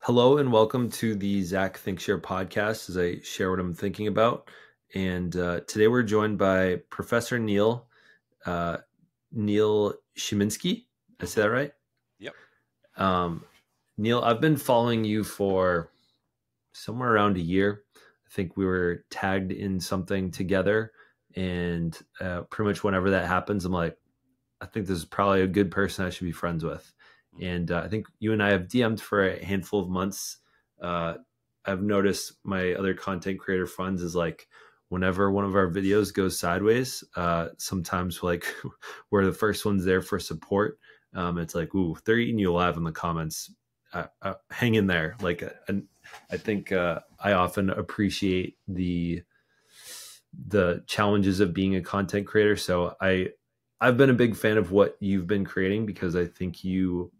Hello and welcome to the Zach Think Share podcast as I share what I'm thinking about. And today we're joined by Professor uh, Neil Shiminski. Did I say that right? Yep. Um, Neil, I've been following you for somewhere around a year. I think we were tagged in something together. And pretty much whenever that happens, I'm like, I think this is probably a good person I should be friends with. And I think you and I have DM'd for a handful of months. Uh, I've noticed my other content creator friends is like, whenever one of our videos goes sideways, sometimes like we're the first ones there for support. It's like, ooh, they're eating you alive in the comments. Hang in there. Like, I think I often appreciate the challenges of being a content creator. So I've been a big fan of what you've been creating because I think you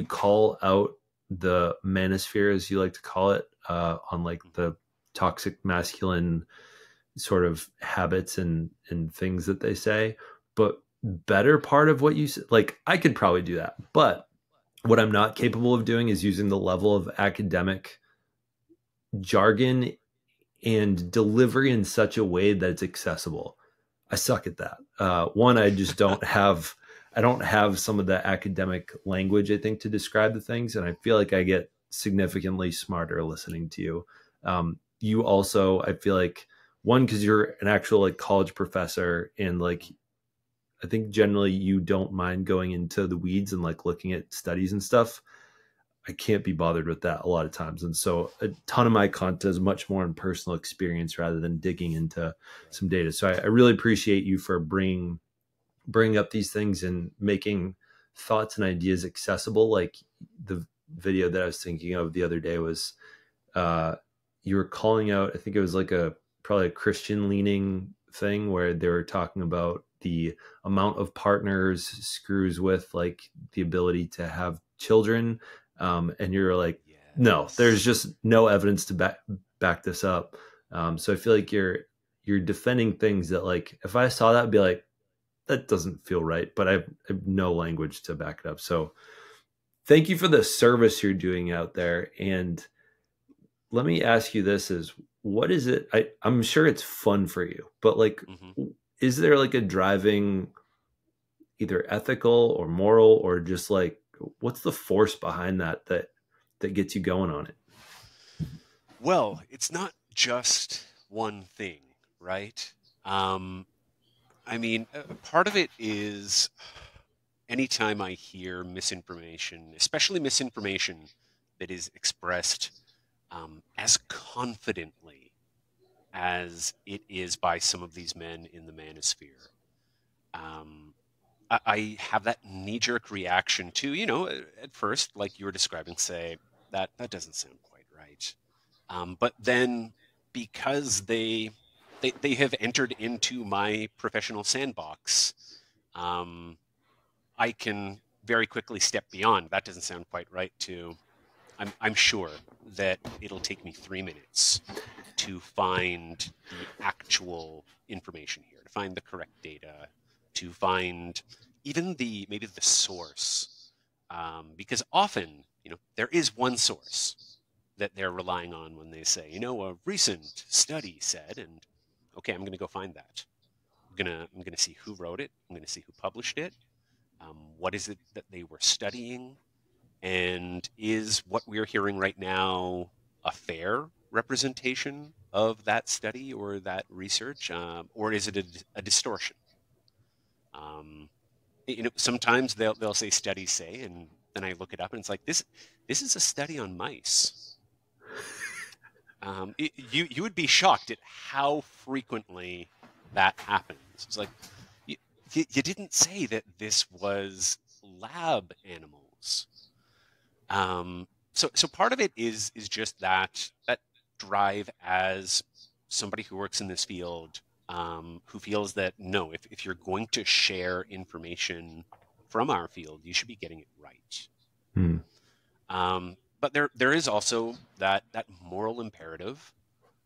call out the manosphere, as you like to call it, on like the toxic masculine sort of habits and things that they say. But better part of what you said, like I could probably do that, but what I'm not capable of doing is using the level of academic jargon and delivery in such a way that it's accessible. I suck at that. One, I just don't have. I don't have some of the academic language, I think, to describe the things, and I feel like I get significantly smarter listening to you. You also, I feel like, one, because you're an actual like college professor, and like I think generally you don't mind going into the weeds and like looking at studies and stuff. I can't be bothered with that a lot of times. And so a ton of my content is much more in personal experience rather than digging into Right. some data. So I really appreciate you for bringing up these things and making thoughts and ideas accessible. Like the video that I was thinking of the other day was uh, you were calling out, I think it was like probably a Christian leaning thing where they were talking about the amount of partners screws with like the ability to have children. And you're like, no, there's Yes. just no evidence to back this up. So I feel like you're defending things that like if I saw that, I'd be like, that doesn't feel right, but I have no language to back it up. So thank you for the service you're doing out there. And let me ask you this is what is it? I'm sure it's fun for you, but like, hmm is there like a driving either ethical or moral or just like, what's the force behind that gets you going on it? Well, it's not just one thing, right? Um, Part of it is anytime I hear misinformation, especially misinformation that is expressed as confidently as it is by some of these men in the manosphere. Um, I have that knee-jerk reaction to, at first, like you were describing, say that doesn't sound quite right. But then, because they have entered into my professional sandbox, um, I can very quickly step beyond. That doesn't sound quite right. To I'm sure that it'll take me 3 minutes to find the actual information here, to find the correct data, to find even the maybe the source, because often there is one source that they're relying on when they say a recent study said, and okay, I'm going to go find that. I'm gonna see who wrote it. I'm going to see who published it. What is it that they were studying? And is what we're hearing right now a fair representation of that study or that research, or is it a distortion? Um, Sometimes they'll say studies say, and then I look it up and it's like this is a study on mice. You would be shocked at how frequently that happens. It's like you, you didn't say that this was lab animals. So part of it is just that drive as somebody who works in this field, who feels that no, if you're going to share information from our field, you should be getting it right. Hmm. But there is also that moral imperative,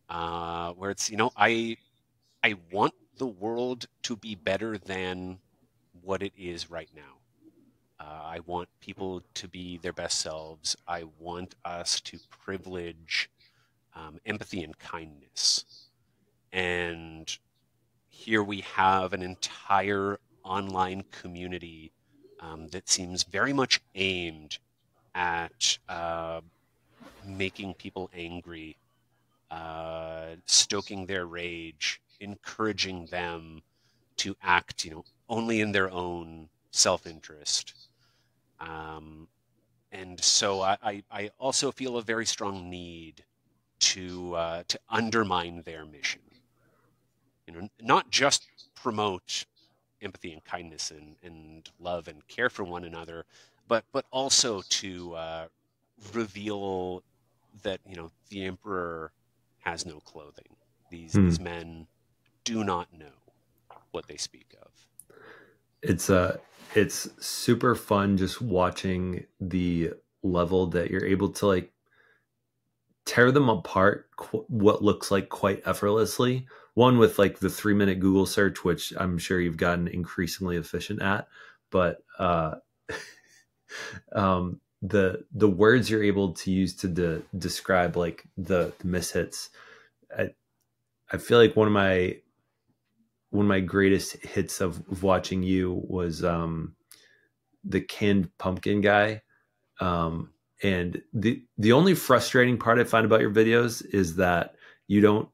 where it's I want the world to be better than what it is right now. I want people to be their best selves. I want us to privilege empathy and kindness. And here we have an entire online community that seems very much aimed at making people angry, stoking their rage, encouraging them to act, only in their own self-interest. And so I also feel a very strong need to undermine their mission. Not just promote empathy and kindness and love and care for one another, but also to reveal that the emperor has no clothing. These men do not know what they speak of. It's super fun just watching the level that you're able to like tear them apart what looks like quite effortlessly. One with like the 3-minute Google search, which I'm sure you've gotten increasingly efficient at, but the words you're able to use to describe like the mishits. I feel like one of my greatest hits of watching you was the canned pumpkin guy. And the only frustrating part I find about your videos is that you don't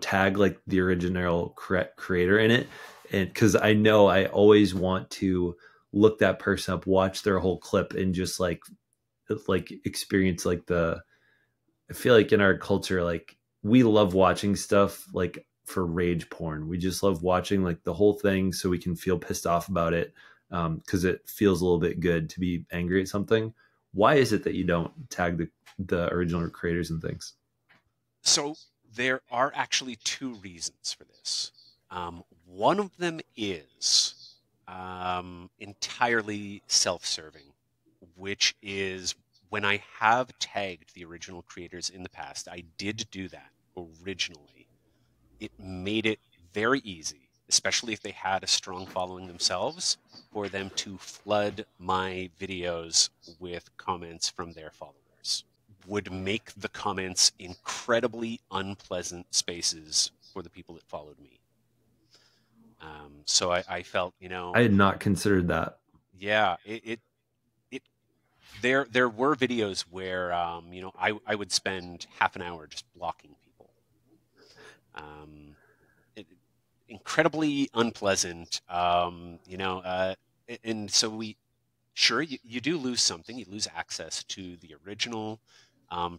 tag like the original creator in it. And because I know I always want to look that person up, watch their whole clip, and just like experience like I feel like in our culture, like we love watching stuff like for rage porn. We just love watching like the whole thing so we can feel pissed off about it, because it feels a little bit good to be angry at something. Why is it that you don't tag the original creators and things? So there are actually two reasons for this. One of them is entirely self-serving, which is when I have tagged the original creators in the past, I did do that originally. It made it very easy, especially if they had a strong following themselves, for them to flood my videos with comments from their followers. Would make the comments incredibly unpleasant spaces for the people that followed me. So I felt, I had not considered that. yeah, there were videos where, I would spend half an hour just blocking people. Incredibly unpleasant, and so you do lose something. You lose access to the original,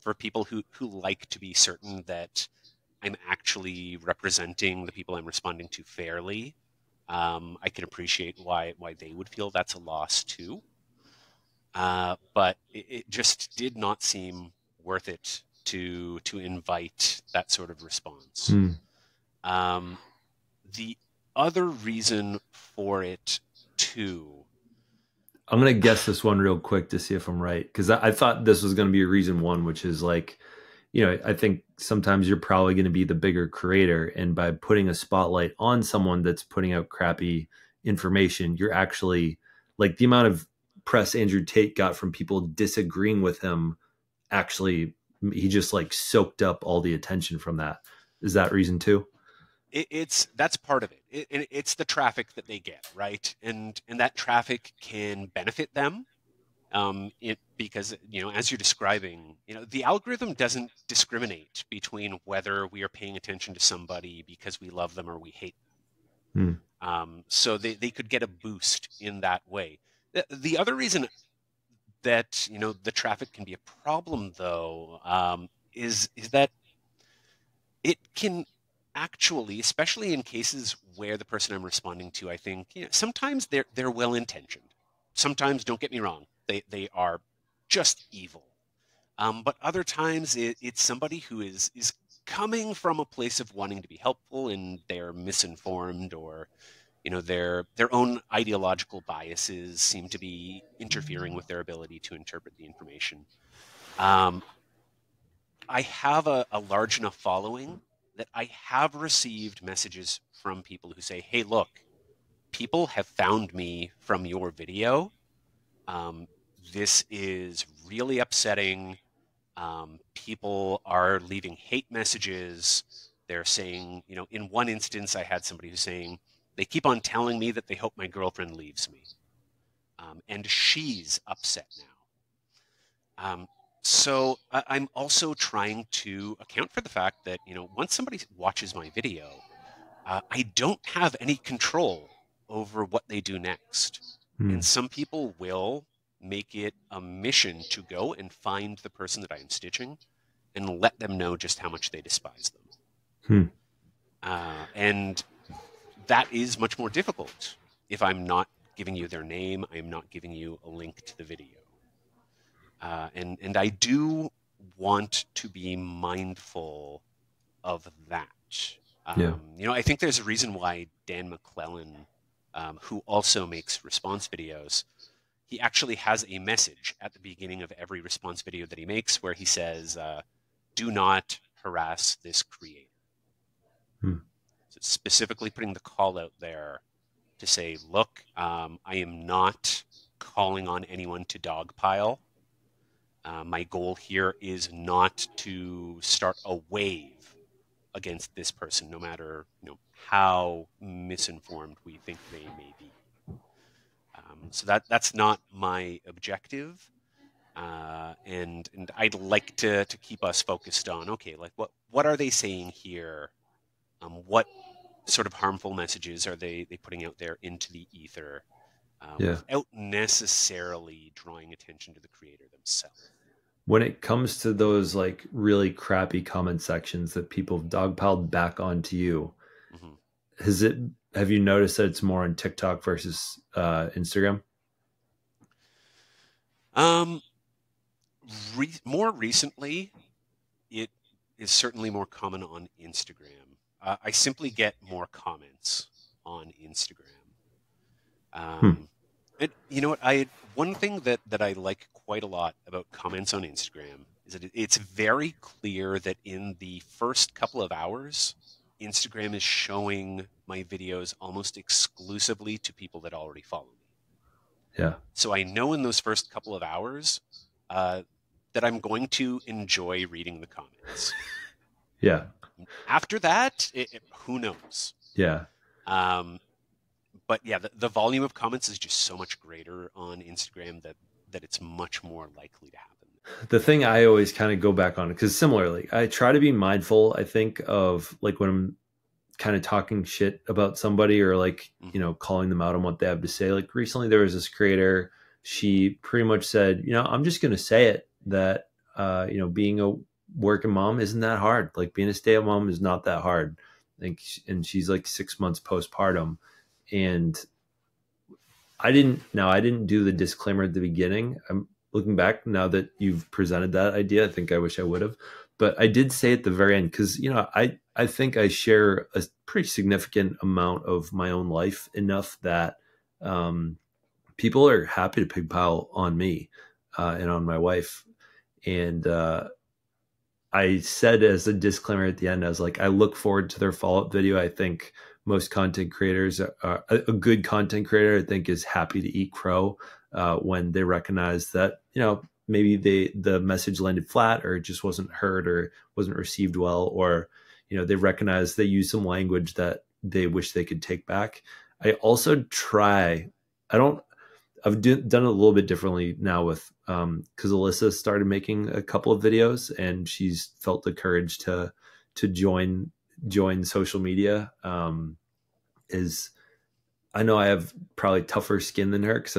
for people who like to be certain that I'm actually representing the people I'm responding to fairly. I can appreciate why they would feel that's a loss too. But it just did not seem worth it to invite that sort of response. The other reason for it too. I'm going to guess this one real quick to see if I'm right, because I thought this was going to be a reason one, which is like, I think sometimes you're probably going to be the bigger creator. And by putting a spotlight on someone that's putting out crappy information, you're actually like the amount of press Andrew Tate got from people disagreeing with him. Actually, he just like soaked up all the attention from that. Is that reason too? That's part of it. It's the traffic that they get, right? And that traffic can benefit them. Because, as you're describing, the algorithm doesn't discriminate between whether we are paying attention to somebody because we love them or we hate them. So they could get a boost in that way. The other reason that, the traffic can be a problem, though, is that it can actually, especially in cases where the person I'm responding to, I think, sometimes they're well-intentioned. Sometimes, don't get me wrong, they are just evil. But other times it's somebody who is coming from a place of wanting to be helpful, and they're misinformed, or their own ideological biases seem to be interfering with their ability to interpret the information. I have a large enough following that I have received messages from people who say, hey, look, people have found me from your video. This is really upsetting. People are leaving hate messages. They're saying, you know, in one instance, I had somebody who's saying, they keep on telling me that they hope my girlfriend leaves me. And she's upset now. So I'm also trying to account for the fact that, you know, once somebody watches my video, I don't have any control over what they do next. And some people will make it a mission to go and find the person that I am stitching and let them know just how much they despise them. And that is much more difficult if I'm not giving you their name, I'm not giving you a link to the video. And I do want to be mindful of that. You know, I think there's a reason why Dan McClellan, who also makes response videos, he actually has a message at the beginning of every response video that he makes where he says, do not harass this creator. So specifically putting the call out there to say, look, I am not calling on anyone to dogpile. My goal here is not to start a wave against this person, no matter, you know, how misinformed we think they may be. So that's not my objective, and I'd like to keep us focused on, okay, like what are they saying here? What sort of harmful messages are they putting out there into the ether, without necessarily drawing attention to the creator themselves. When it comes to those like really crappy comment sections that people have dogpiled back onto you, have you noticed that it's more on TikTok versus Instagram? More recently, it is certainly more common on Instagram. I simply get more comments on Instagram. And you know what? One thing that I like quite a lot about comments on Instagram is that it's very clear that in the first couple of hours, Instagram is showing my videos almost exclusively to people that already follow me. Yeah. So I know in those first couple of hours that I'm going to enjoy reading the comments. Yeah. After that, who knows? Yeah. But yeah, the volume of comments is just so much greater on Instagram that it's much more likely to happen. The thing I always kind of go back on, because similarly, I try to be mindful, I think, of like when I'm kind of talking shit about somebody or like, you know, calling them out on what they have to say. Like recently there was this creator, she pretty much said, you know, I'm just going to say it that, you know, being a working mom isn't that hard. Like being a stay-at-home mom is not that hard. I think, and she's like 6 months postpartum. And I didn't do the disclaimer at the beginning. I'm looking back now that you've presented that idea. I think I wish I would have, but I did say at the very end, because, you know, I think I share a pretty significant amount of my own life enough that people are happy to pigpile on me and on my wife. And I said as a disclaimer at the end, I was like, I look forward to their follow-up video. I think most content creators, a good content creator, I think, is happy to eat crow when they recognize that, you know, maybe the message landed flat or it just wasn't heard or wasn't received well, or, you know, they recognize they use some language that they wish they could take back. I also try, I've done it a little bit differently now with, because Alyssa started making a couple of videos and she's felt the courage to join social media. Is I know I have probably tougher skin than her because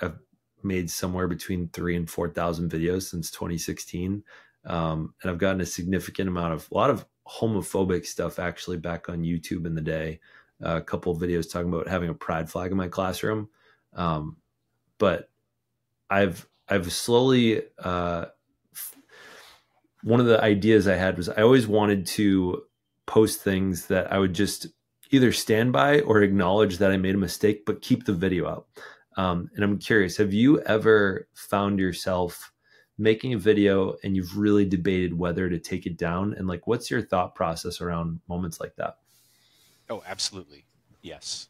I've made somewhere between 3,000 and 4,000 videos since 2016. And I've gotten a significant amount of, a lot of homophobic stuff actually back on YouTube in the day. A couple of videos talking about having a pride flag in my classroom. But I've slowly, one of the ideas I had was I always wanted to post things that I would just either stand by or acknowledge that I made a mistake, but keep the video up. And I'm curious, have you ever found yourself making a video and you've really debated whether to take it down? And like, what's your thought process around moments like that? Oh, absolutely. Yes.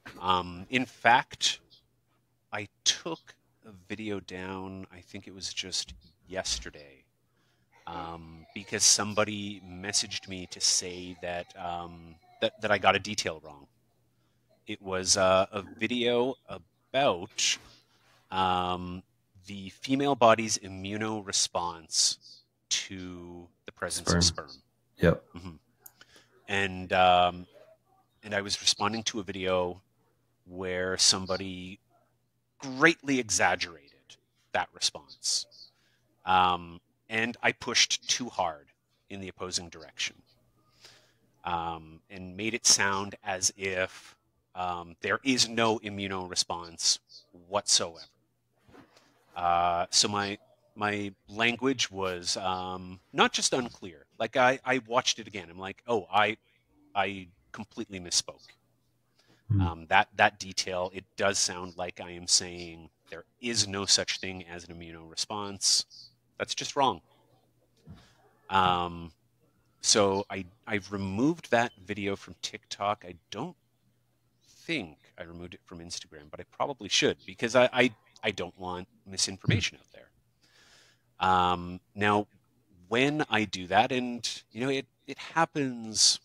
In fact, I took a video down, I think it was just yesterday, because somebody messaged me to say that, that I got a detail wrong. It was a video about um, the female body's immunoresponse to the presence of Sperm. sperm. Yep. Hmm. And I was responding to a video where somebody greatly exaggerated that response. And I pushed too hard in the opposing direction, and made it sound as if there is no immunoresponse whatsoever. So my language was not just unclear. Like I watched it again. I'm like, oh, I completely misspoke. That detail, it does sound like I am saying there is no such thing as an immunoresponse. That's just wrong. So I've removed that video from TikTok. I don't think I removed it from Instagram, but I probably should, because I don't want misinformation out there. Now, when I do that, and it happens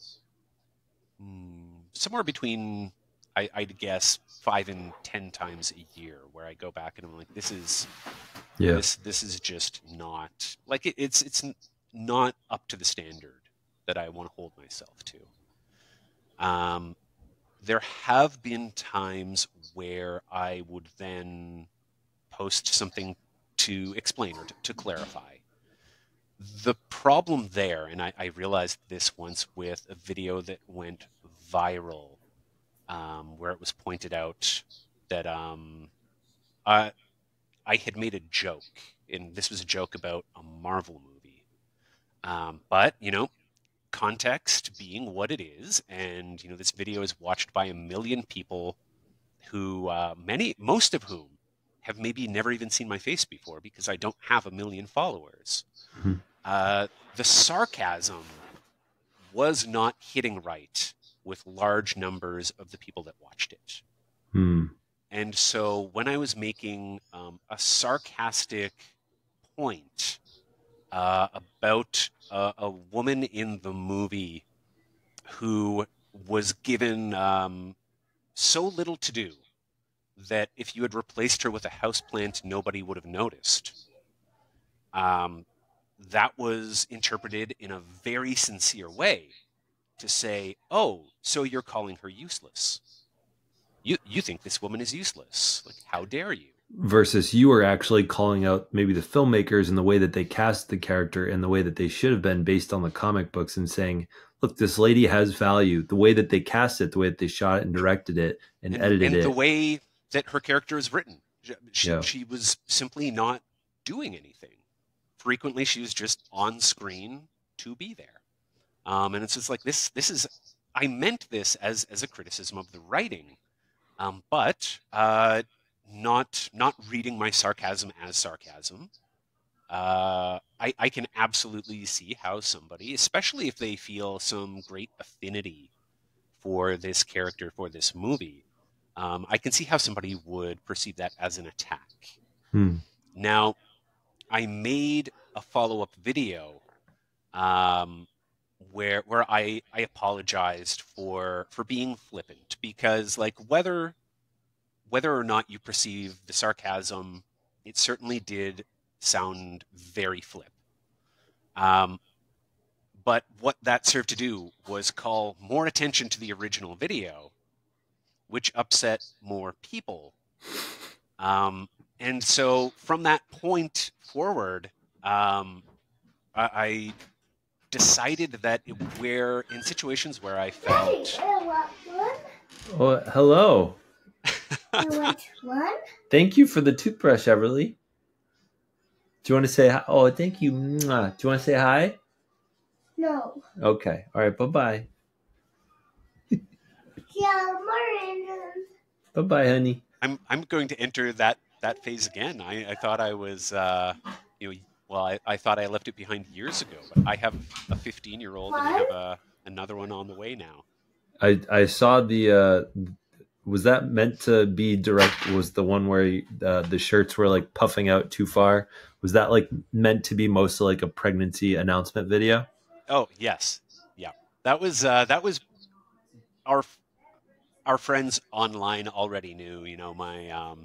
somewhere between, I'd guess, 5 and 10 times a year, where I go back and I'm like, this is just not like it's not up to the standard that I want to hold myself to. There have been times where I would then post something to explain or to clarify. The problem there, and I realized this once with a video that went viral, where it was pointed out that I had made a joke, and this was a joke about a Marvel movie. But, context being what it is, and, this video is watched by 1 million people who, most of whom have maybe never even seen my face before, because I don't have 1 million followers. The sarcasm was not hitting right with large numbers of the people that watched it. And so when I was making a sarcastic point about a woman in the movie who was given so little to do that if you had replaced her with a houseplant, nobody would have noticed, that was interpreted in a very sincere way to say, oh, so you're calling her useless. You think this woman is useless. Like, how dare you? Versus you were actually calling out maybe the filmmakers and the way that they cast the character and the way that they should have been based on the comic books, and saying, look, this lady has value. The way that they cast it, the way that they shot it and directed it and edited it. And the way that her character is written. She was simply not doing anything. Frequently, she was just on screen to be there. And it's just like, this is, I meant this as a criticism of the writing, but not reading my sarcasm as sarcasm. I can absolutely see how somebody, especially if they feel some great affinity for this character, for this movie, I can see how somebody would perceive that as an attack. Now, I made a follow-up video where I apologized for being flippant, because, like, whether or not you perceive the sarcasm, it certainly did sound very flip. But what that served to do was call more attention to the original video, which upset more people. And so from that point forward, I decided that where in situations where I felt... Oh, hello. You want one? Thank you for the toothbrush, Everly. Do you want to say hi? Oh, thank you. Mwah. Do you want to say hi? No. Okay. All right. Bye-bye. Yeah, more. Bye-bye, honey. I'm going to enter that phase again. I thought I was, I thought I left it behind years ago, but I have a 15-year-old and I have another one on the way now. I saw was that meant to be direct? Was the one where the shirts were like puffing out too far? Was that like meant to be mostly like a pregnancy announcement video? Oh, yes. Yeah. That was our our friends online already knew, my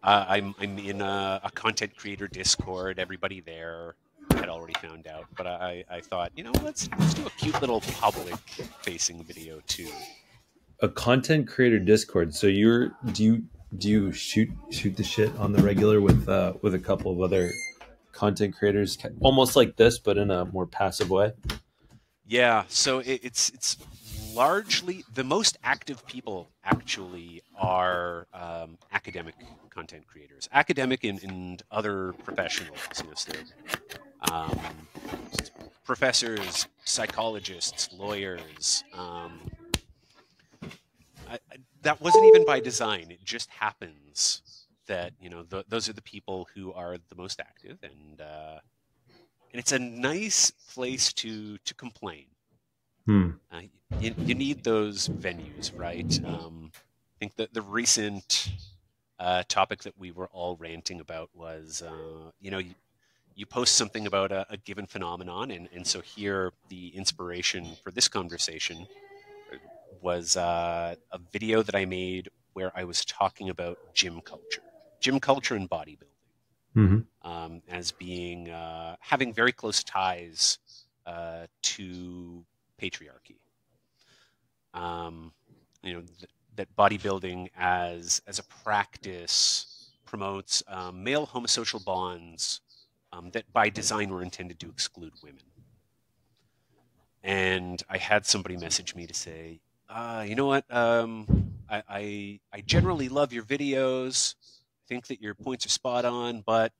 I'm in a content creator Discord. Everybody there had already found out, but I thought, let's do a cute little public facing video too. A content creator Discord. So do you shoot the shit on the regular with a couple of other content creators, almost like this, but in a more passive way? Yeah, so it's largely the most active people actually are academic content creators, academic and other professionals. So um, professors, psychologists, lawyers. That wasn't even by design. It just happens that those are the people who are the most active, and it's a nice place to complain. Hmm. You need those venues, right? I think that the recent topic that we were all ranting about was, you post something about a given phenomenon, and so here the inspiration for this conversation was a video that I made where I was talking about gym culture and bodybuilding. Mm-hmm. As being having very close ties to patriarchy. That bodybuilding as a practice promotes male homosocial bonds that by design were intended to exclude women. And I had somebody message me to say, you know what? I generally love your videos. I think that your points are spot on, but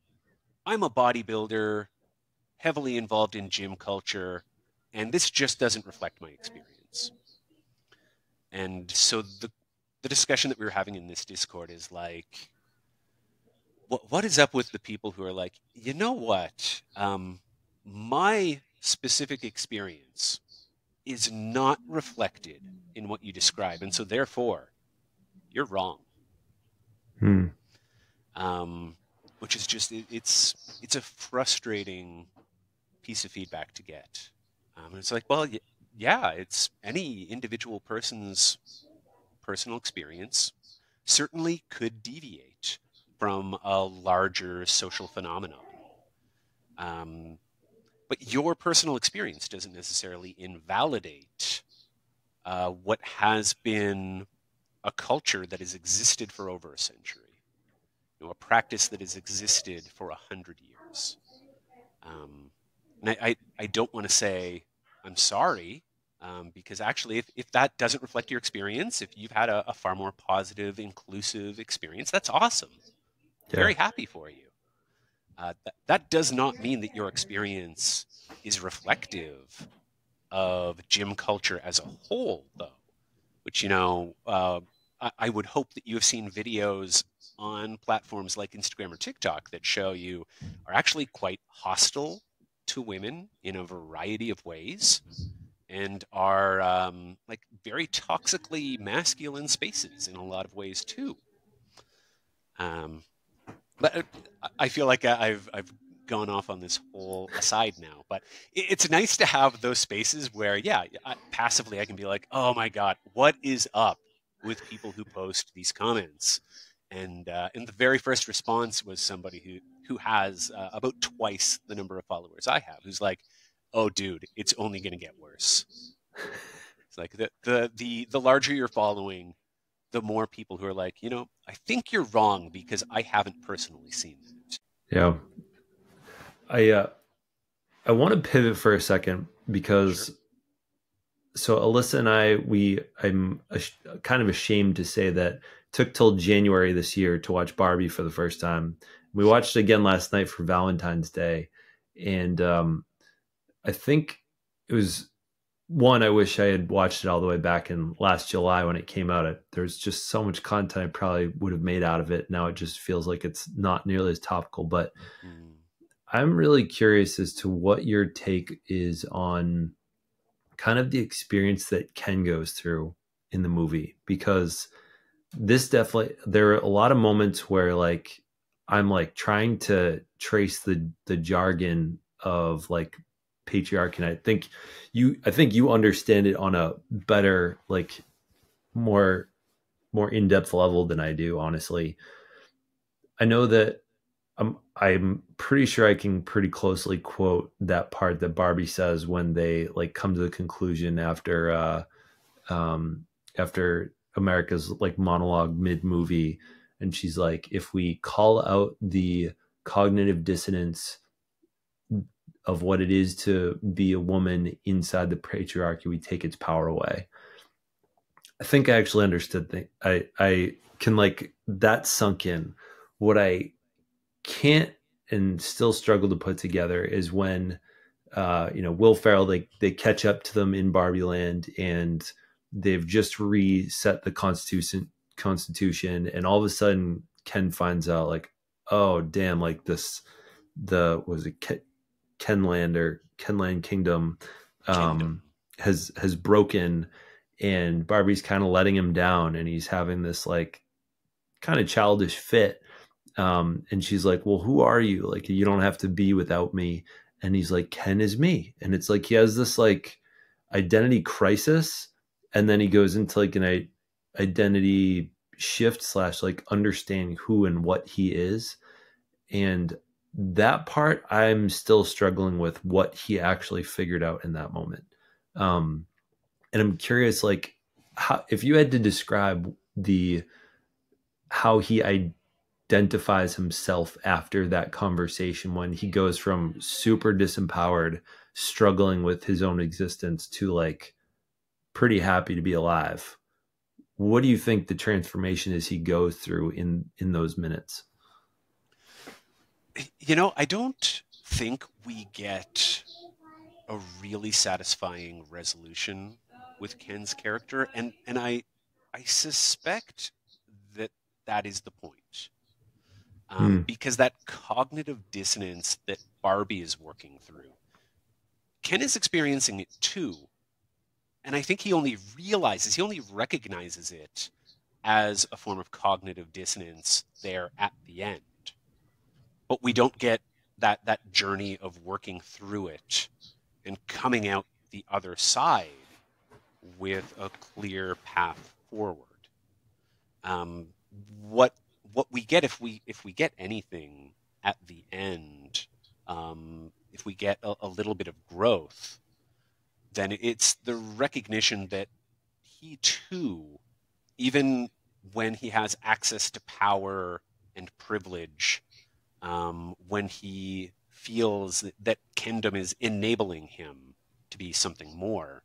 I'm a bodybuilder, heavily involved in gym culture, and this just doesn't reflect my experience. And so the discussion that we were having in this Discord is like, what is up with the people who are like, you know what? My specific experience is not reflected in what you describe, and so therefore, you're wrong. Hmm. Which is just it's a frustrating piece of feedback to get. It's like, well, yeah, it's any individual person's personal experience certainly could deviate from a larger social phenomenon. But your personal experience doesn't necessarily invalidate what has been a culture that has existed for over a century, a practice that has existed for 100 years. And I don't want to say I'm sorry, because actually, if that doesn't reflect your experience, if you've had a far more positive, inclusive experience, that's awesome. Yeah. Very happy for you. That does not mean that your experience is reflective of gym culture as a whole, though, which, I would hope that you have seen videos on platforms like Instagram or TikTok that show you are actually quite hostile to women in a variety of ways and are like very toxically masculine spaces in a lot of ways too. But I feel like I've gone off on this whole aside now, but it's nice to have those spaces where, yeah, passively I can be like, oh my God, what is up with people who post these comments? And the very first response was somebody who has about twice the number of followers I have, who's like, oh dude, it's only going to get worse. It's like the larger you're following, the more people who are like, I think you're wrong because I haven't personally seen it. Yeah. I want to pivot for a second because Sure. So Alyssa and I'm kind of ashamed to say that it took till January this year to watch Barbie for the first time. We watched it again last night for Valentine's Day. And I think it was one, I wish I had watched it all the way back in last July when it came out. There's just so much content I probably would have made out of it. Now it just feels like it's not nearly as topical, but I'm really curious as to what your take is on kind of the experience that Ken goes through in the movie, because this definitely, there are a lot of moments where like I'm like trying to trace the jargon of like patriarchy, and I think you understand it on a better, like more in-depth level than I do, honestly. I know that I'm pretty sure I can pretty closely quote that part that Barbie says when they like come to the conclusion um after America's like monologue mid movie, and she's like, if we call out the cognitive dissonance of what it is to be a woman inside the patriarchy, we take its power away. I think I actually understood I can like that sunk in. What I can't and still struggle to put together is when Will Ferrell, they catch up to them in Barbie Land, and they've just reset the constitution, and all of a sudden Ken finds out like, oh damn, like this, the was it Kenland or Kenland Kingdom has broken, and Barbie's kind of letting him down, and he's having this like kind of childish fit. And she's like, well, who are you? Like, you don't have to be without me. And he's like, Ken is me. And it's like he has this like identity crisis, and then he goes into like an identity shift slash like understanding who and what he is. And that part I'm still struggling with, what he actually figured out in that moment. um and I'm curious, like, how, if you had to describe the how he identifies himself after that conversation, when he goes from super disempowered, struggling with his own existence, to like pretty happy to be alive. What do you think the transformation is he goes through in those minutes? I don't think we get a really satisfying resolution with Ken's character, and I suspect that is the point. Because that cognitive dissonance that Barbie is working through, Ken is experiencing it too. And I think he only recognizes it as a form of cognitive dissonance there at the end. But we don't get that journey of working through it and coming out the other side with a clear path forward. What we get, if we get anything at the end, if we get a little bit of growth, then it's the recognition that he too, even when he has access to power and privilege, when he feels that Kendom is enabling him to be something more,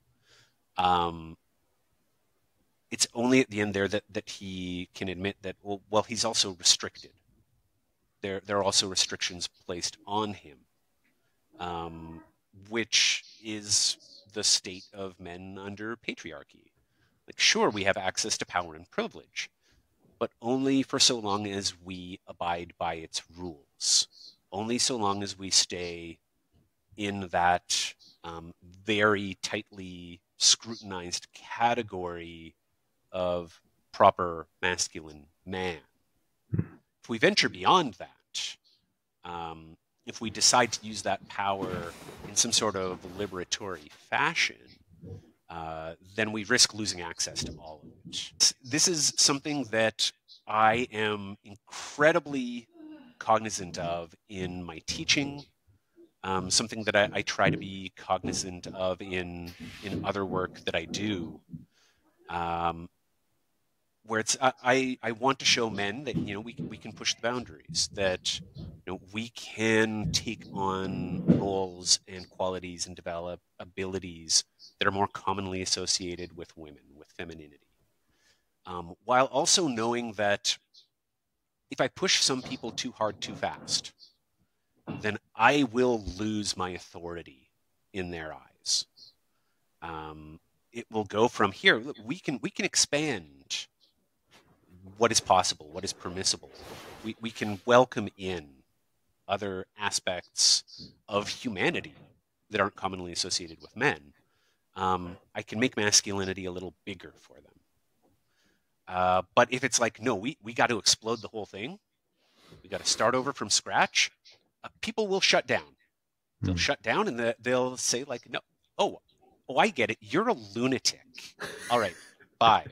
it's only at the end there that he can admit that, well, he's also restricted. There are also restrictions placed on him, which is the state of men under patriarchy. Like, sure, we have access to power and privilege, but only for so long as we abide by its rules. Only so long as we stay in that very tightly scrutinized category of proper masculine man. If we venture beyond that, if we decide to use that power in some sort of liberatory fashion, then we risk losing access to all of it. This is something that I am incredibly cognizant of in my teaching, something that I try to be cognizant of in other work that I do, where it's I want to show men that we can push the boundaries, that we can take on roles and qualities and develop abilities that are more commonly associated with women, with femininity, while also knowing that if I push some people too hard too fast, then I will lose my authority in their eyes. It will go from here. We can expand what is possible, what is permissible. We can welcome in other aspects of humanity that aren't commonly associated with men. I can make masculinity a little bigger for them. But if it's like, no, we got to explode the whole thing, we got to start over from scratch, people will shut down. They'll shut down and they'll say like, no, oh, I get it. You're a lunatic. All right, bye.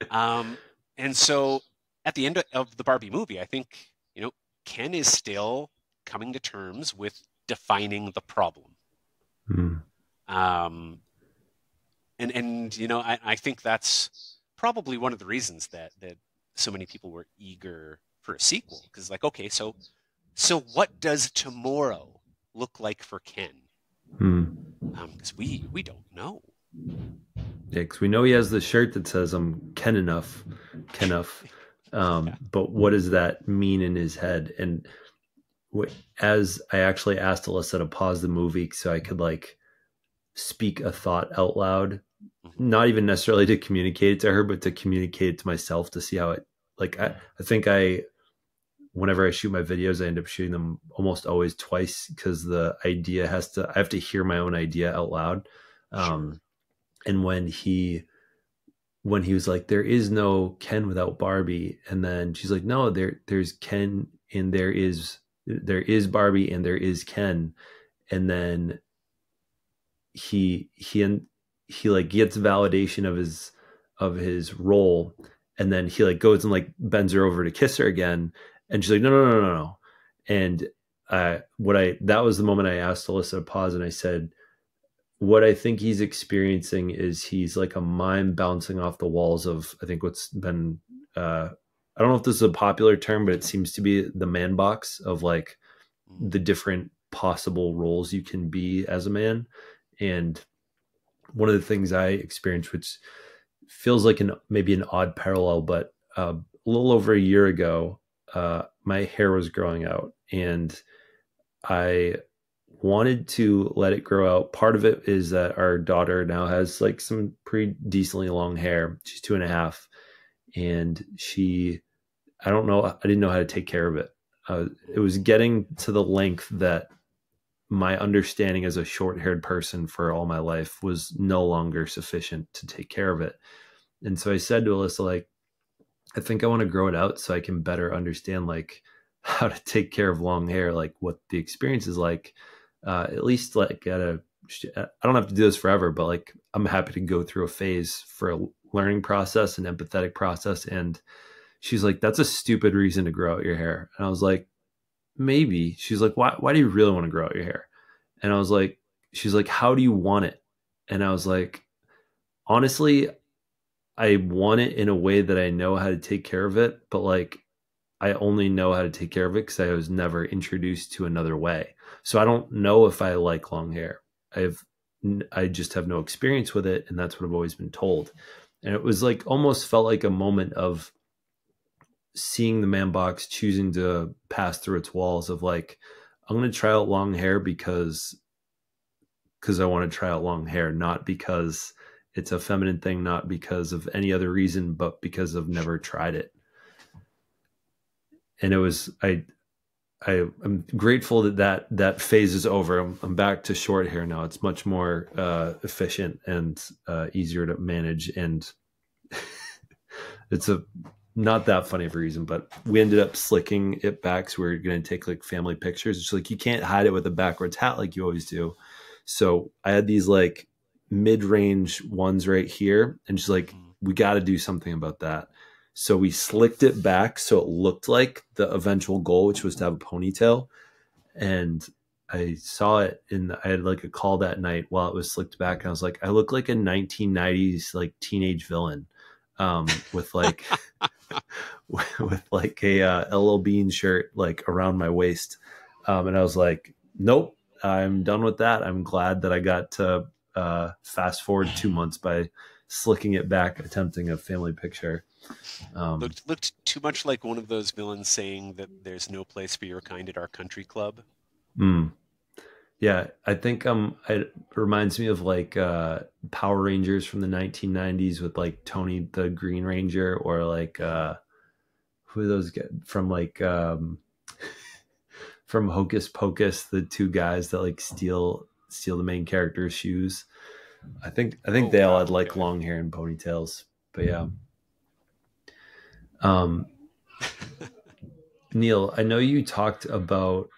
And so at the end of the Barbie movie, I think, Ken is still coming to terms with defining the problem. And I think that's probably one of the reasons that so many people were eager for a sequel, because like, okay, so what does tomorrow look like for Ken? Because we don't know. Yeah, because we know he has the shirt that says "I'm Ken enough." But what does that mean in his head? And as I actually asked Alyssa to pause the movie so I could like speak a thought out loud, not even necessarily to communicate it to her, but to communicate it to myself, to see how it, like, I think whenever I shoot my videos, I end up shooting them almost always twice, because the idea I have to hear my own idea out loud. Sure. And when he was like, there is no Ken without Barbie. And then she's like, no, there's Ken and there is Barbie and there is Ken. And then he like gets validation of his role. And then he like goes and like bends her over to kiss her again. And she's like, no. And that was the moment I asked Alyssa to pause, and I said, what I think he's experiencing is he's like a mime bouncing off the walls of, I think what's been, I don't know if this is a popular term, but it seems to be the manbox of like the different possible roles you can be as a man. And one of the things I experienced, which feels like maybe an odd parallel, but a little over a year ago, my hair was growing out and I wanted to let it grow out. Part of it is that our daughter now has like some pretty decently long hair. She's 2.5, and I didn't know how to take care of it. It was getting to the length that my understanding as a short-haired person for all my life was no longer sufficient to take care of it. And so I said to Alyssa, like, I think I want to grow it out so I can better understand like how to take care of long hair, like what the experience is like. At least like I don't have to do this forever, but like I'm happy to go through a phase for a learning process, an empathetic process. And she's like, that's a stupid reason to grow out your hair. And I was like, maybe. She's like, why do you really want to grow out your hair? And I was like, she's like, how do you want it? And I was like, honestly, I want it in a way that I know how to take care of it, but like I only know how to take care of it because I was never introduced to another way. So I don't know if I like long hair. I just have no experience with it, and that's what I've always been told. And it was like almost felt like a moment of seeing the man box choosing to pass through its walls of like, I'm going to try out long hair because I want to try out long hair, not because it's a feminine thing, not because of any other reason, but because I've never tried it. And it was, I'm grateful that phase is over. I'm back to short hair now. It's much more efficient and easier to manage. And it's not that funny of a reason, but we ended up slicking it back. So we were going to take like family pictures. It's like, you can't hide it with a backwards hat like you always do. So I had these like mid-range ones right here. And she's like, we got to do something about that. So we slicked it back so it looked like the eventual goal, which was to have a ponytail. And I saw it I had like a call that night while it was slicked back. And I was like, I look like a 1990s like teenage villain with like with like a LL Bean shirt like around my waist. And I was like, nope, I'm done with that. I'm glad that I got to fast forward 2 months by slicking it back, attempting a family picture. Looked too much like one of those villains saying that there's no place for your kind at our country club. Yeah, I think it reminds me of like Power Rangers from the 1990s with like Tony the Green Ranger, or like who are those guys from like from Hocus Pocus, the two guys that like steal the main character's shoes. I think they all had like long hair and ponytails. But yeah. Neil, I know you talked about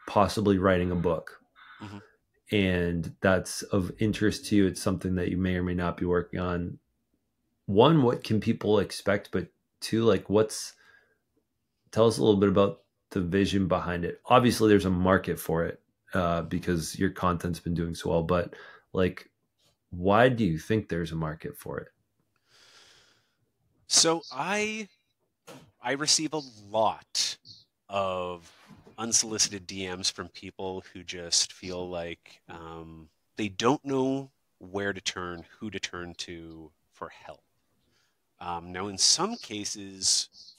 possibly writing a book, Mhm. and that's of interest to you. It's something that you may or may not be working on. One, what can people expect? But two, like, tell us a little bit about the vision behind it. Obviously, there's a market for it because your content's been doing so well. But like, why do you think there's a market for it? So I receive a lot of unsolicited DMs from people who just feel like they don't know where to turn, who to turn to for help. Now, in some cases,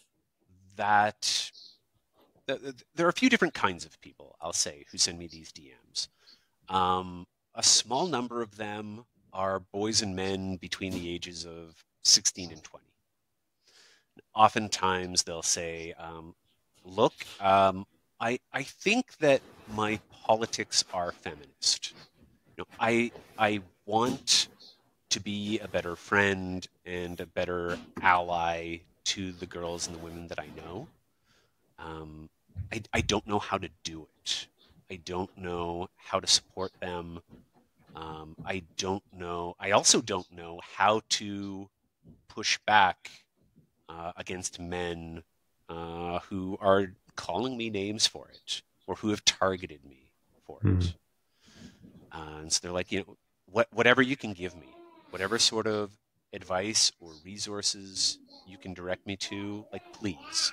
that there are a few different kinds of people, I'll say, who send me these DMs. A small number of them are boys and men between the ages of 16 and 20. Oftentimes they'll say, look, I think that my politics are feminist. I want to be a better friend and a better ally to the girls and the women that I know. I don't know how to do it. I don't know how to support them. I also don't know how to push back against men who are calling me names for it or who have targeted me for it. And so they're like, whatever you can give me, whatever sort of advice or resources you can direct me to, like, please.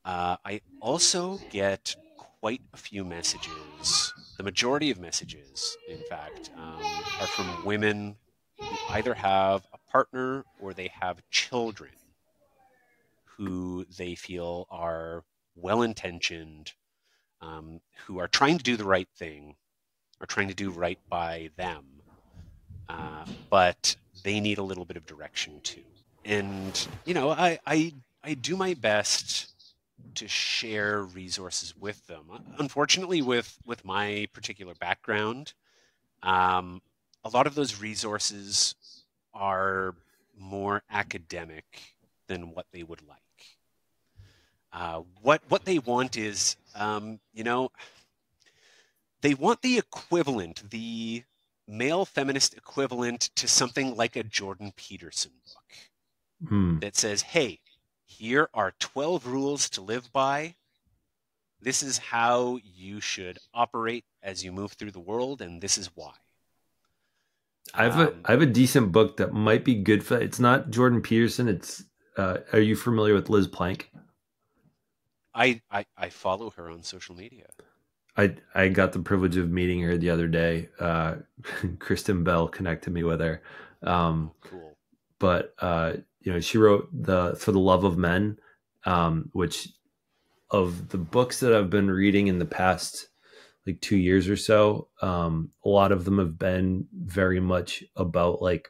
I also get quite a few messages. The majority of messages, in fact, are from women who either have a partner or they have children who they feel are well-intentioned, who are trying to do the right thing, or trying to do right by them, but they need a little bit of direction too. And I do my best to share resources with them. Unfortunately, with my particular background, a lot of those resources are more academic than what they would like. What they want is, they want the equivalent, the male feminist equivalent to something like a Jordan Peterson book that says, hey, here are 12 rules to live by. This is how you should operate as you move through the world, and this is why. I have a decent book that might be good for. It's not Jordan Peterson. It's are you familiar with Liz Plank? I follow her on social media. I got the privilege of meeting her the other day. Kristen Bell connected me with her. Cool. But she wrote For the Love of Men, which of the books that I've been reading in the past like 2 years or so, a lot of them have been very much about like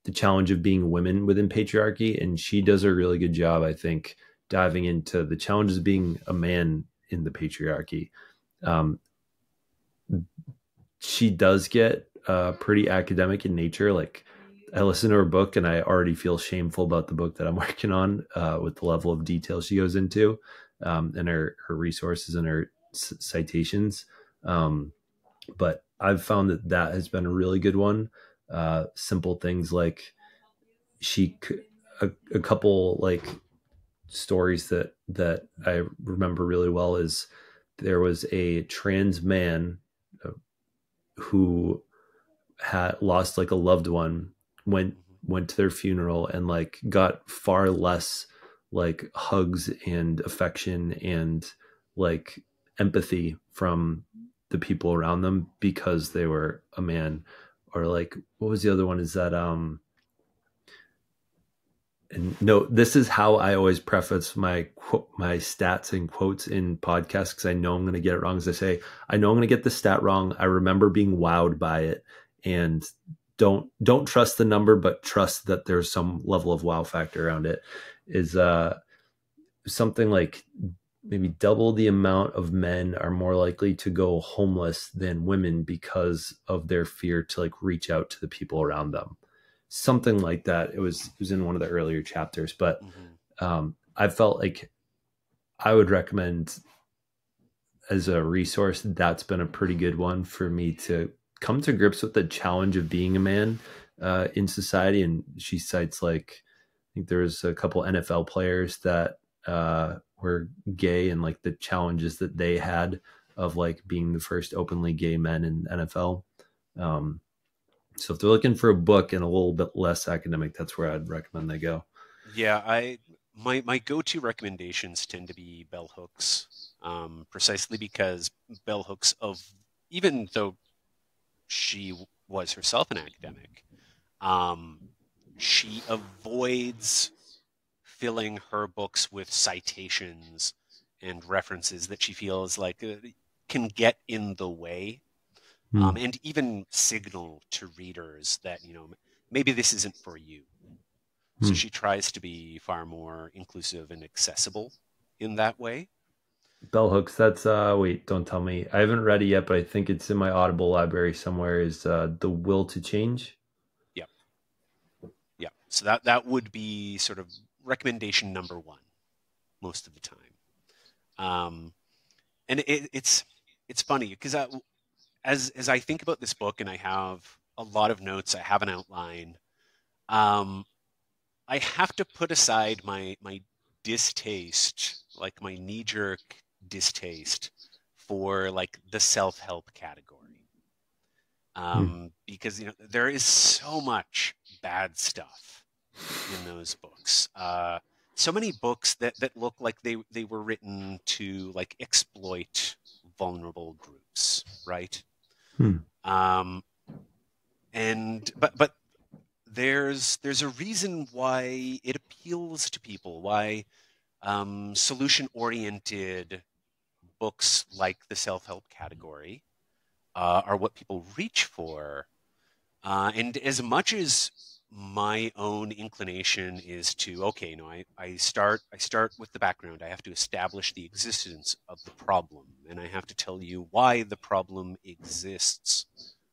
the challenge of being women within patriarchy, and she does a really good job, I think, diving into the challenges of being a man in the patriarchy. She does get pretty academic in nature. Like, I listen to her book and I already feel shameful about the book that I'm working on with the level of detail she goes into and her resources and her citations. But I've found that has been a really good one. Simple things like a couple like stories that I remember really well is there was a trans man who had lost like a loved one, went to their funeral and like got far less like hugs and affection and like empathy from the people around them because they were a man. Or like, what was the other one? Is that and no, this is how I always preface my stats and quotes in podcasts, because I know I'm going to get it wrong. As I say, I know I'm going to get the stat wrong. I remember being wowed by it, and don't trust the number, but trust that there's some level of wow factor around it. Is something like maybe double the amount of men are more likely to go homeless than women because of their fear to like reach out to the people around them. Something like that. It was in one of the earlier chapters, but I felt like I would recommend as a resource, that's been a pretty good one for me to come to grips with the challenge of being a man in society. And she cites like, I think there was a couple NFL players that were gay and like the challenges that they had of like being the first openly gay men in NFL. Um, so if they're looking for a book and a little bit less academic, that's where I'd recommend they go. Yeah, my go-to recommendations tend to be bell hooks, precisely because bell hooks even though she was herself an academic, um, she avoids filling her books with citations and references that she feels like can get in the way, and even signal to readers that, maybe this isn't for you. So she tries to be far more inclusive and accessible in that way. Bell hooks. That's wait, don't tell me. I haven't read it yet, but I think it's in my Audible library somewhere. Is The Will to Change? Yeah. Yeah. So that would be sort of recommendation number one most of the time. And it's funny because as I think about this book and I have a lot of notes, I have an outline. I have to put aside my distaste, like my knee-jerk distaste for like the self-help category. Because there is so much bad stuff in those books. So many books that look like they were written to like exploit vulnerable groups, right? But there's a reason why it appeals to people, why solution-oriented books like the self-help category are what people reach for. And as much as my own inclination is to, okay, I start with the background. I have to establish the existence of the problem, and I have to tell you why the problem exists,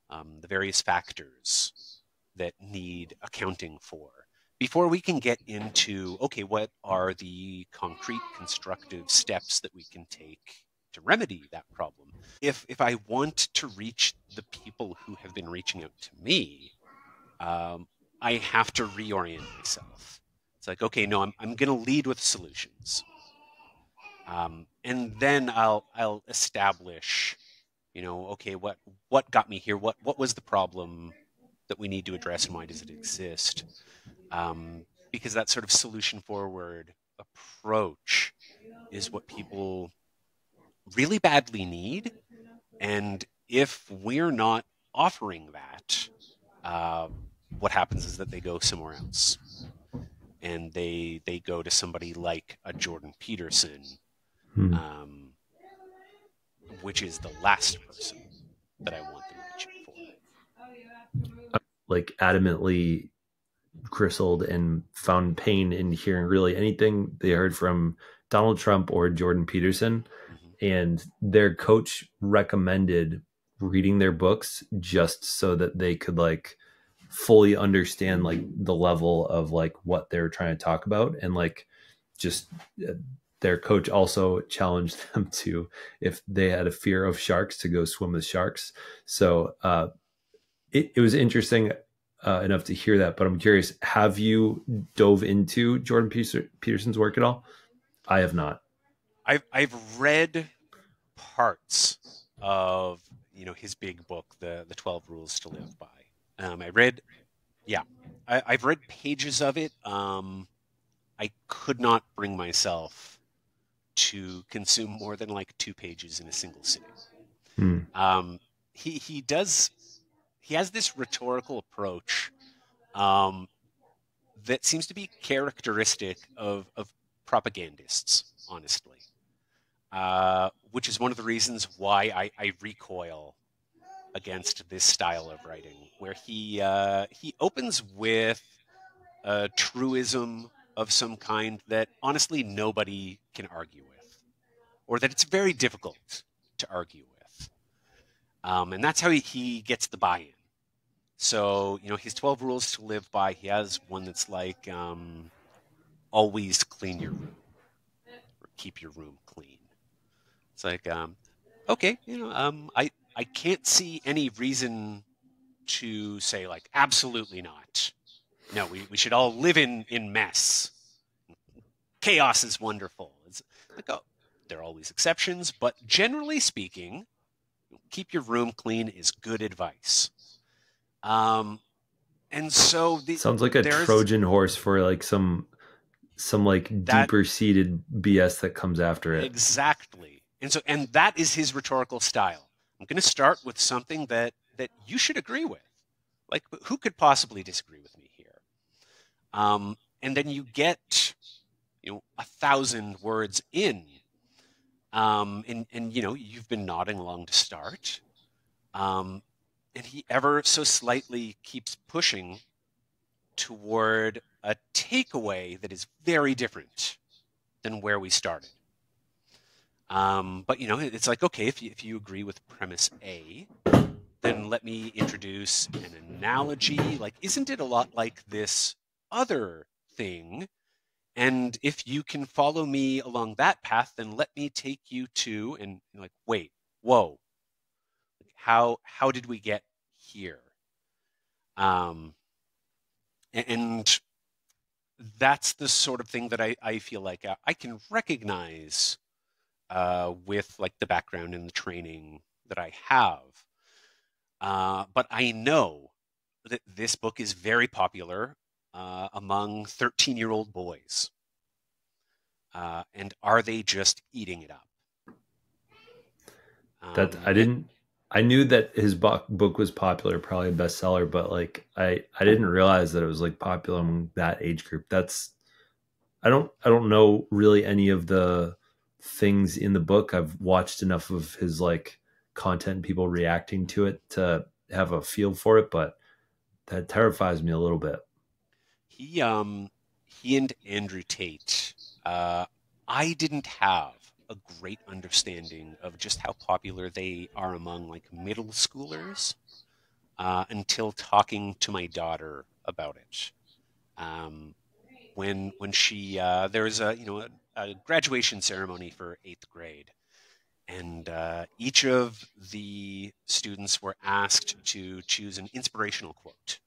the various factors that need accounting for, before we can get into, okay, what are the concrete constructive steps that we can take to remedy that problem? If I want to reach the people who have been reaching out to me, I have to reorient myself. It's like, okay, no, I'm going to lead with solutions, and then I'll establish, okay, what got me here? What was the problem that we need to address, and why does it exist? Because that sort of solution forward approach is what people really badly need. And if we're not offering that, what happens is that they go somewhere else. And they go to somebody like a Jordan Peterson, which is the last person that I want them reaching for. Like adamantly bristled and found pain in hearing really anything they heard from Donald Trump or Jordan Peterson. And their coach recommended reading their books just so that they could like fully understand like the level of like what they're trying to talk about. And like just their coach also challenged them to, if they had a fear of sharks, to go swim with sharks. So it was interesting enough to hear that. But I'm curious, have you dove into Jordan Peterson's work at all? I have not. I've read parts of his big book, the 12 Rules to Live By. I've read pages of it. I could not bring myself to consume more than like 2 pages in a single sitting. He has this rhetorical approach that seems to be characteristic of propagandists, honestly. Which is one of the reasons why I recoil against this style of writing, where he opens with a truism of some kind that honestly nobody can argue with, or that it's very difficult to argue with. And that's how he gets the buy-in. So, his 12 rules to live by, he has one that's like, always clean your room or keep your room clean. It's like, okay, I can't see any reason to say like, absolutely not. No, we should all live in mess. Chaos is wonderful. It's like, oh, there are always exceptions, but generally speaking, keep your room clean is good advice. And so sounds like a Trojan horse for like some like deeper seated BS that comes after it. Exactly. And that is his rhetorical style. I'm going to start with something that you should agree with. Like, who could possibly disagree with me here? And then you get, 1,000 words in, and you've been nodding along to start, and he ever so slightly keeps pushing toward a takeaway that is very different than where we started. But it's like, okay, if you agree with premise A, then let me introduce an analogy. Like, isn't it a lot like this other thing? And if you can follow me along that path, then let me take you to, and like, wait, whoa, how did we get here? And that's the sort of thing that I feel like I can recognize with like the background and the training that I have. But I know that this book is very popular among 13-year-old boys. And are they just eating it up? I knew that his book was popular, probably a bestseller, but like I didn't realize that it was like popular among that age group. I don't know really any of the things in the book. I've watched enough of his like content, people reacting to it to have a feel for it, but that terrifies me a little bit. He and Andrew Tate, I didn't have a great understanding of just how popular they are among like middle schoolers until talking to my daughter about it. When she there was a graduation ceremony for 8th grade, and each of the students were asked to choose an inspirational quote.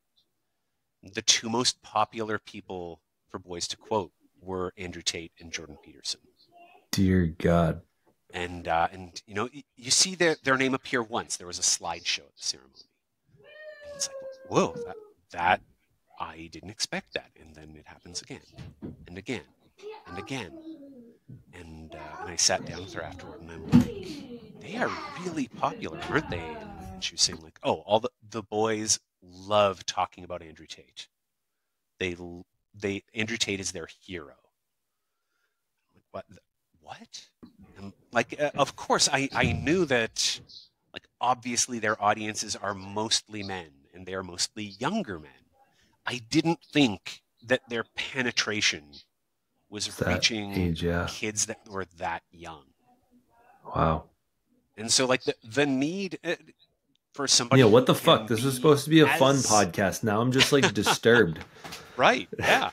The two most popular people for boys to quote were Andrew Tate and Jordan Peterson. Dear God. And you see their name appear once. There was a slideshow at the ceremony. And it's like, whoa, that I didn't expect that. And then it happens again and again and again. And I sat down with her afterward, and I'm like, they are really popular, aren't they? And she was saying like, oh, all the boys love talking about Andrew Tate. Andrew Tate is their hero. What? And like, of course, I knew that, like, obviously their audiences are mostly men, and they are mostly younger men. I didn't think that their penetration was reaching age, yeah. kids that were that young. Wow. And so, like, the need for somebody. Yeah, what the fuck? This is supposed to be a fun podcast. Now I'm just like disturbed. Right. Yeah.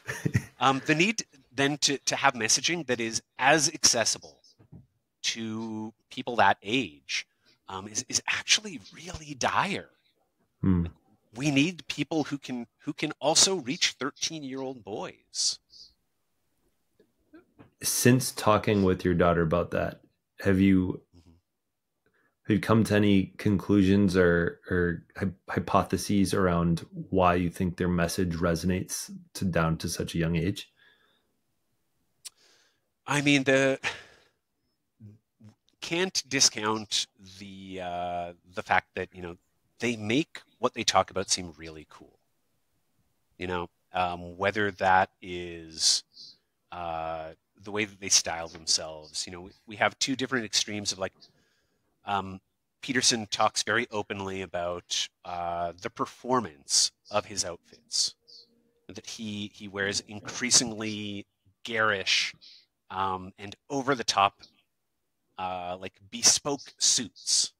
The need then to have messaging that is as accessible to people that age is actually really dire. Like, we need people who can also reach 13-year-old boys. Since talking with your daughter about that, have you come to any conclusions or hypotheses around why you think their message resonates down to such a young age? I mean, can't discount the fact that they make what they talk about seem really cool. Whether that is the way that they style themselves. We have two different extremes of like. Peterson talks very openly about the performance of his outfits, that he wears increasingly garish and over the top like bespoke suits,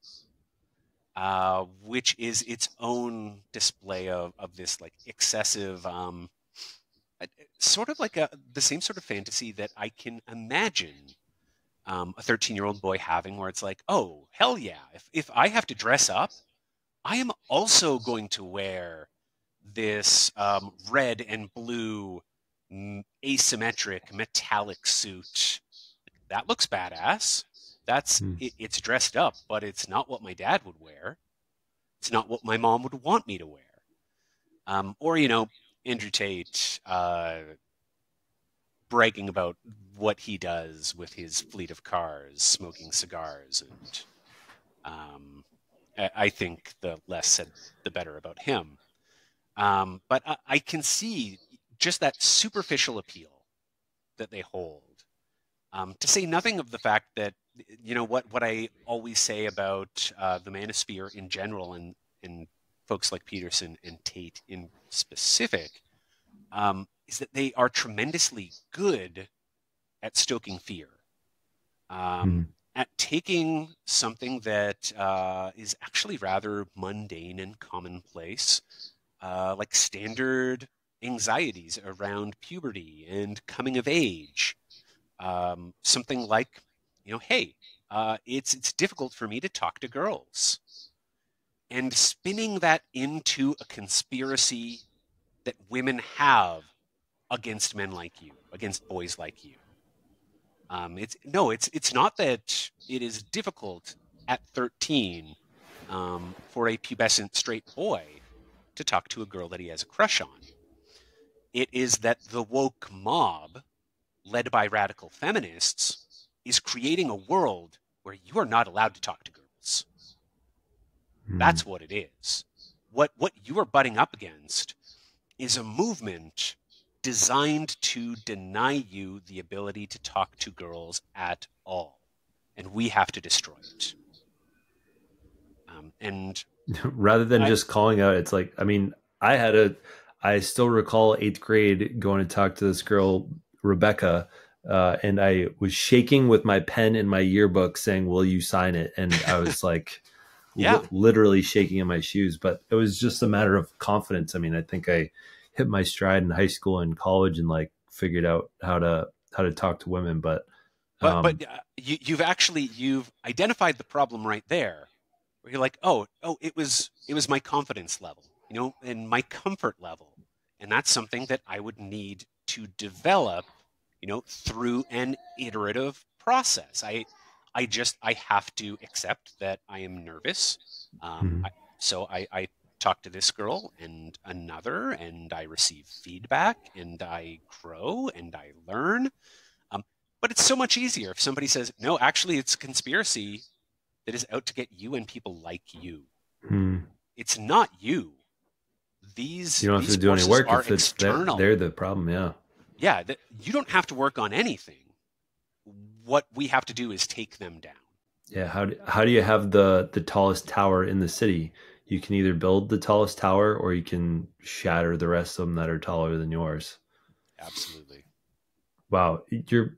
which is its own display of this like excessive sort of like the same sort of fantasy that I can imagine a 13-year-old boy having, where it's like, oh, hell yeah, if I have to dress up, I am also going to wear this red and blue asymmetric metallic suit. That looks badass. It's dressed up, but it's not what my dad would wear. It's not what my mom would want me to wear. Or, Andrew Tate bragging about what he does with his fleet of cars, smoking cigars, and I think the less said, the better about him. But I can see just that superficial appeal that they hold. To say nothing of the fact that, what I always say about the manosphere in general, and folks like Peterson and Tate in specific, is that they are tremendously good at stoking fear, at taking something that is actually rather mundane and commonplace, like standard anxieties around puberty and coming of age. Something like, hey, it's difficult for me to talk to girls. And spinning that into a conspiracy that women have against men like you, against boys like you. It's not that it is difficult at 13 for a pubescent straight boy to talk to a girl that he has a crush on. It is that the woke mob, led by radical feminists, is creating a world where you are not allowed to talk to girls. That's what it is. What you are butting up against is a movement designed to deny you the ability to talk to girls at all. And we have to destroy it. And rather than just calling out, it's like, I still recall 8th grade going to talk to this girl, Rebecca, and I was shaking with my pen in my yearbook saying, will you sign it? And I was like, literally shaking in my shoes, but it was just a matter of confidence. I think I hit my stride in high school and college and figured out how to talk to women. But you've identified the problem right there, where you're like, oh, it was my confidence level, and my comfort level. And that's something that I would need to develop, through an iterative process. I have to accept that I am nervous. So I talk to this girl and another, and I receive feedback, and I grow and I learn. But it's so much easier if somebody says, no, actually, it's a conspiracy that is out to get you and people like you. It's not you. You don't have to do any work if it's external. They're the problem, yeah. Yeah, you don't have to work on anything. What we have to do is take them down. Yeah, how do you have the tallest tower in the city? You can either build the tallest tower or you can shatter the rest of them that are taller than yours. Absolutely. Wow, you're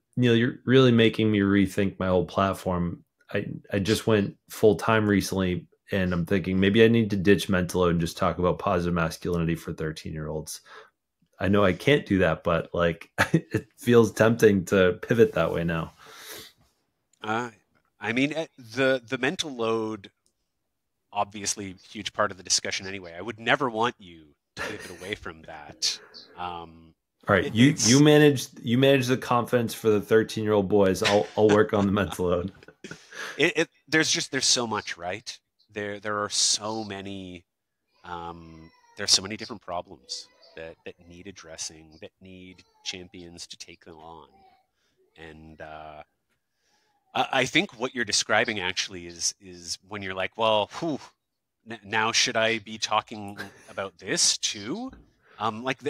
really making me rethink my whole platform. I just went full time recently, and I'm thinking maybe I need to ditch mental load and just talk about positive masculinity for 13-year-olds. I know I can't do that, but it feels tempting to pivot that way now. The mental load, obviously, huge part of the discussion anyway. I would never want you to pivot away from that. All right, you manage the confidence for the 13-year-old boys. I'll work on the mental load. There's so much, right? There are so many there's so many different problems that need addressing, that need champions to take them on. And I think what you're describing actually is when you're like, well, now should I be talking about this too?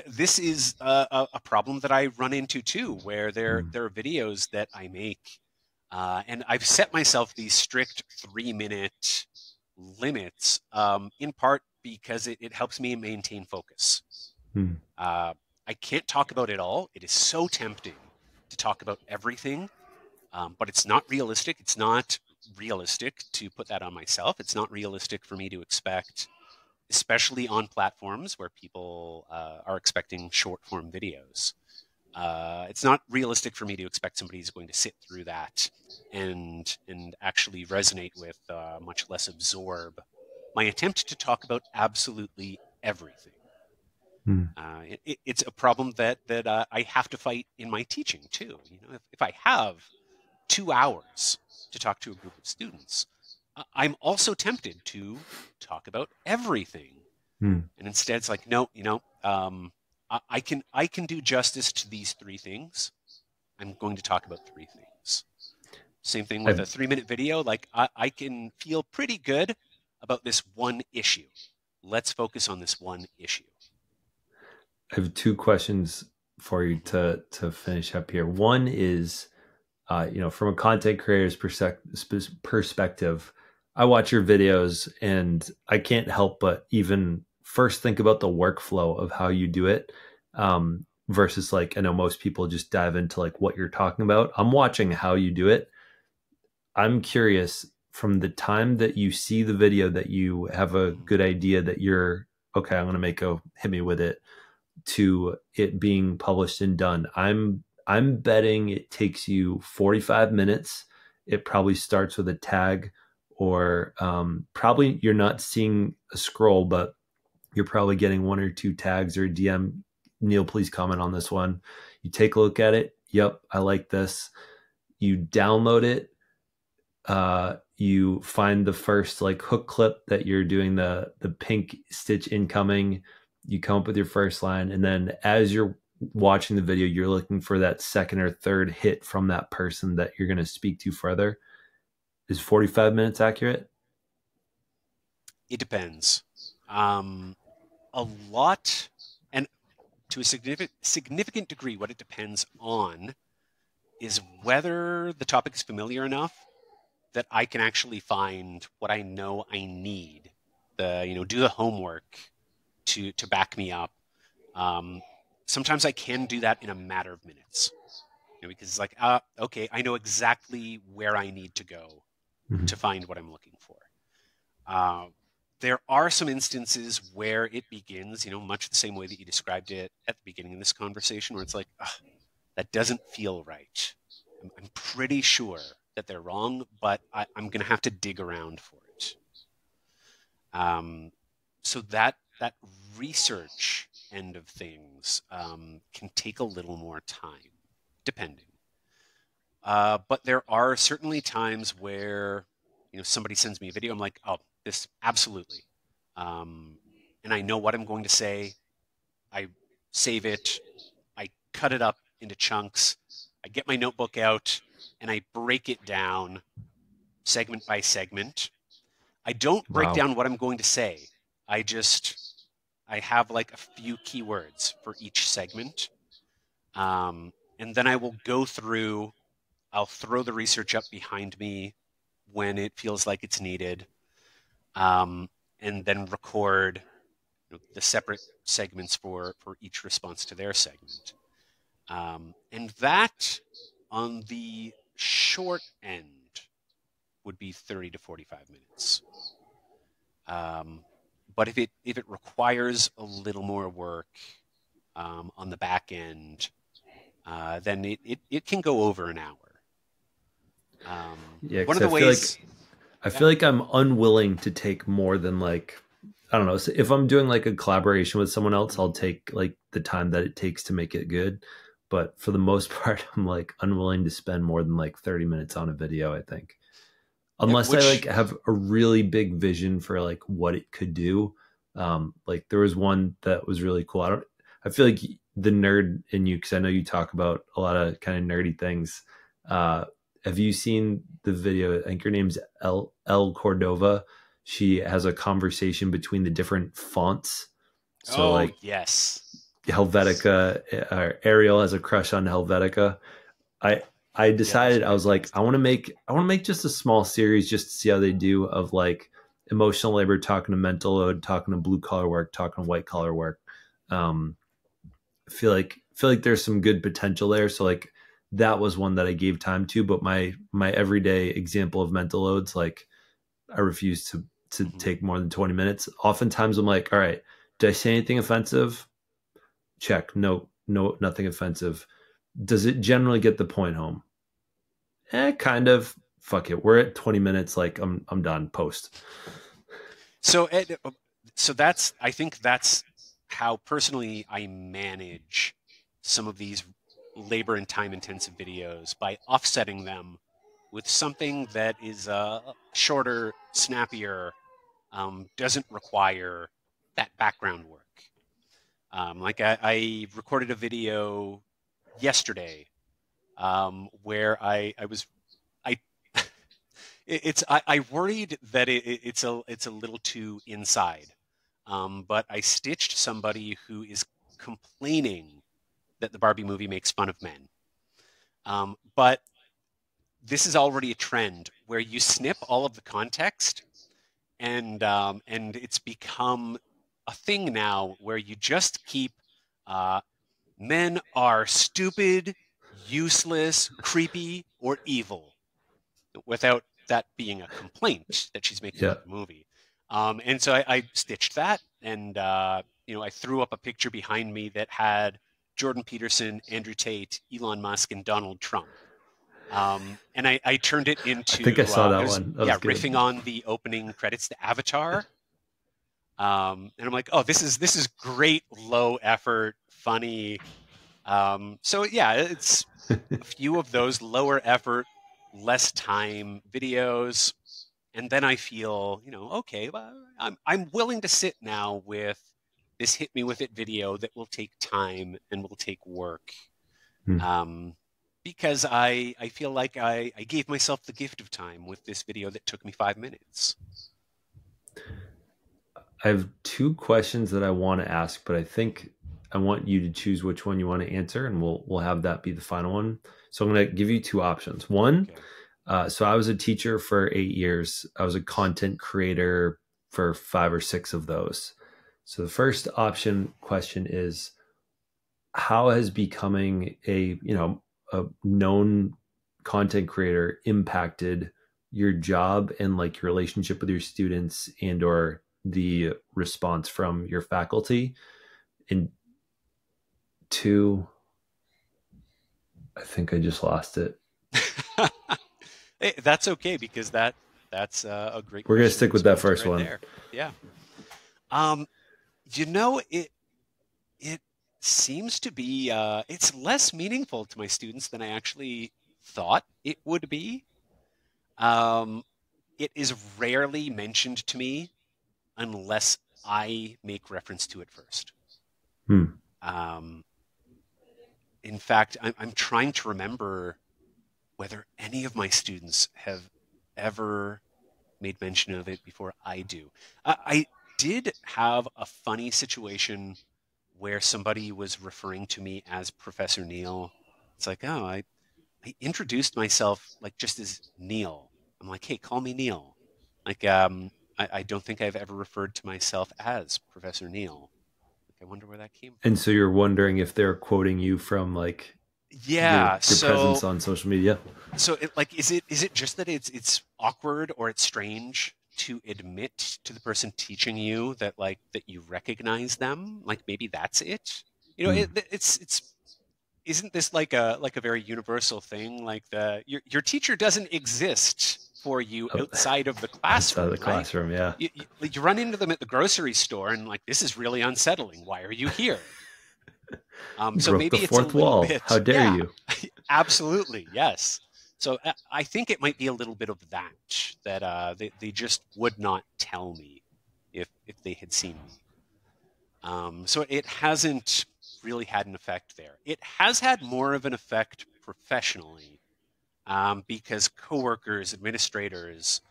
This is a problem that I run into too, where there are videos that I make, and I've set myself these strict 3-minute limits, in part because it helps me maintain focus. I can't talk about it all. It is so tempting to talk about everything, but it's not realistic. It's not realistic to put that on myself. It's not realistic for me to expect especially on platforms where people are expecting short form videos. It's not realistic for me to expect somebody who's going to sit through that and actually resonate with, much less absorb my attempt to talk about absolutely everything. It's a problem that I have to fight in my teaching too. You know, if I have 2 hours to talk to a group of students, I'm also tempted to talk about everything. And instead, it's like, no, you know, I can do justice to these 3 things. I'm going to talk about 3 things. Same thing with a 3-minute video. Like I can feel pretty good about this one issue. Let's focus on this one issue. I have 2 questions for you to finish up here. One is, you know, from a content creator's perspective, I watch your videos and I can't help but even first think about the workflow of how you do it, versus like, I know most people just dive into like what you're talking about. I'm watching how you do it. I'm curious, from the time that you see the video that you have a good idea that you're, okay, I'm going to hit me with it, to it being published and done. I'm betting it takes you 45 minutes. It probably starts with a tag, or probably you're not seeing a scroll, but you're probably getting 1 or 2 tags or DM. Neil, please comment on this one. You take a look at it. Yep, I like this. You download it. You find the first like hook clip that you're doing the pink stitch incoming. You come up with your first line, and then as you're watching the video, you're looking for that second or third hit from that person that you're going to speak to further. Is 45 minutes accurate? It depends. A lot, and to a significant degree, what it depends on is whether the topic is familiar enough that I can actually find what I know I need, do the homework to back me up. Sometimes I can do that in a matter of minutes, because it's like, okay, I know exactly where I need to go to find what I'm looking for. There are some instances where it begins, much the same way that you described it at the beginning of this conversation, where it's like, that doesn't feel right. I'm pretty sure that they're wrong, but I'm going to have to dig around for it. So that research end of things can take a little more time, depending. But there are certainly times where, somebody sends me a video, I'm like, oh, this absolutely. And I know what I'm going to say. I save it. I cut it up into chunks. I get my notebook out and I break it down segment by segment. I don't break down what I'm going to say. I have like a few keywords for each segment. And then I will go through, I'll throw the research up behind me when it feels like it's needed. And then record the separate segments for each response to their segment. And that, on the short end, would be 30 to 45 minutes. But if it requires a little more work on the back end, then it can go over an hour. One of the ways... I feel like I'm unwilling to take more than like, I don't know. So if I'm doing like a collaboration with someone else, I'll take like the time that it takes to make it good. But for the most part, I'm like unwilling to spend more than like 30 minutes on a video, I think. Unless I like have a really big vision for like what it could do. Like there was one that was really cool. I feel like the nerd in you, because I know you talk about a lot of kind of nerdy things. Have you seen the video? I think her name's El Cordova. She has a conversation between the different fonts. So yes. Helvetica, Ariel has a crush on Helvetica. I decided, I was like, I want to make just a small series just to see how they do, of like emotional labor, talking to mental load, talking to blue collar work, talking to white collar work. I feel like there's some good potential there. So like that was one that I gave time to, but my everyday example of mental loads, like I refuse to take more than 20 minutes. Oftentimes I'm like, all right, did I say anything offensive? Check. No, nothing offensive. Does it generally get the point home? Kind of. Fuck it. We're at 20 minutes. Like I'm done. Post. So I think that's how personally I manage some of these labor and time intensive videos, by offsetting them with something that is shorter, snappier, doesn't require that background work. Like I recorded a video yesterday where I worried that it's a little too inside, but I stitched somebody who is complaining that the Barbie movie makes fun of men. But this is already a trend where you snip all of the context, and it's become a thing now where you just keep men are stupid, useless, creepy, or evil, without that being a complaint that she's making about the movie. And so I stitched that, and I threw up a picture behind me that had Jordan Peterson, Andrew Tate, Elon Musk, and Donald Trump. And I turned it into, I think I saw that one. That riffing on the opening credits to Avatar. And I'm like, oh, this is great, low effort, funny. So yeah, it's a few of those lower effort, less time videos, and then I feel, okay, well, I'm willing to sit now with this hit me with it video that will take time and will take work. Because I feel like I gave myself the gift of time with this video that took me 5 minutes. I have two questions that I want to ask, but I think I want you to choose which one you want to answer, and we'll have that be the final one. So I'm going to give you two options. One, so I was a teacher for 8 years. I was a content creator for 5 or 6 of those. So the first question is, how has becoming a known content creator impacted your job and like your relationship with your students and or the response from your faculty? And 2, I think I just lost it. Hey, that's okay, because that's a great. We're gonna stick with that first one. There. Yeah. It seems to be it's less meaningful to my students than I actually thought it would be. It is rarely mentioned to me unless I make reference to it first. In fact, I'm trying to remember whether any of my students have ever made mention of it before I do. I did have a funny situation where somebody was referring to me as Professor Neil. It's like, oh, I introduced myself like just as Neil. I'm like, hey, call me Neil. Like, I don't think I've ever referred to myself as Professor Neil. Like, I wonder where that came from. And so you're wondering if they're quoting you from like your presence on social media. So is it just that it's awkward or it's strange to admit to the person teaching you that you recognize them? Like, maybe that's it. It's isn't this like a very universal thing? Like your teacher doesn't exist for you outside of the classroom. Outside of the classroom, right? Yeah. You run into them at the grocery store and like, this is really unsettling. Why are you here? So broke maybe the it's fourth a little wall. bit. How dare you? Absolutely, yes. So I think it might be a little bit of that they just would not tell me if they had seen me. So it hasn't really had an effect there. It has had more of an effect professionally, because coworkers, administrators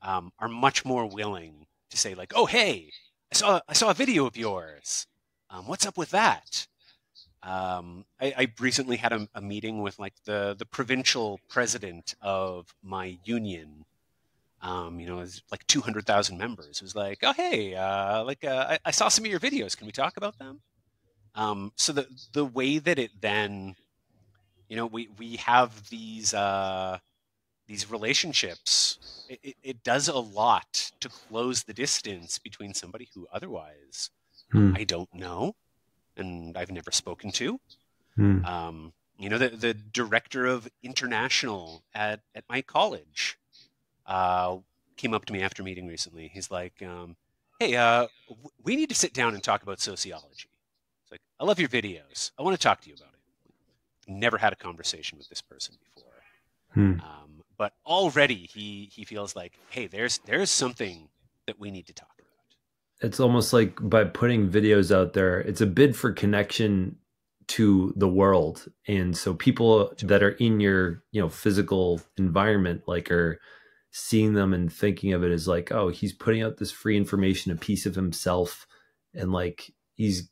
are much more willing to say like, "Oh, hey, I saw a video of yours. What's up with that?" I recently had a meeting with like the provincial president of my union. It's like 200,000 members. It was like, oh, hey, I saw some of your videos. Can we talk about them? So the way that it then, we have these these relationships, it does a lot to close the distance between somebody who otherwise I don't know and I've never spoken to. You know, the director of international at my college came up to me after a meeting recently. He's like, hey, we need to sit down and talk about sociology. It's like, I love your videos. I want to talk to you about it. Never had a conversation with this person before. But already he feels like, hey, there's something that we need to talk about. It's almost like by putting videos out there, it's a bid for connection to the world. And so people that are in your, physical environment, like, are seeing them and thinking of it as like, oh, he's putting out this free information, a piece of himself. And like, he's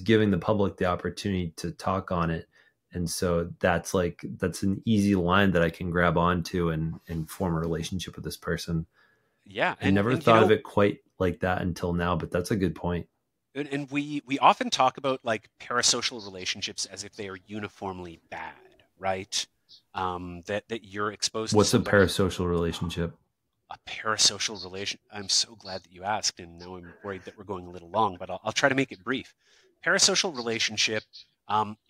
giving the public the opportunity to talk on it. And so that's an easy line that I can grab onto and form a relationship with this person. Yeah. I never thought of it quite like that until now, but that's a good point. And we often talk about like parasocial relationships as if they are uniformly bad, right? That you're exposed to. What's a parasocial relationship? A parasocial relation. I'm so glad that you asked, and now I'm worried that we're going a little long, but I'll try to make it brief. Parasocial relationship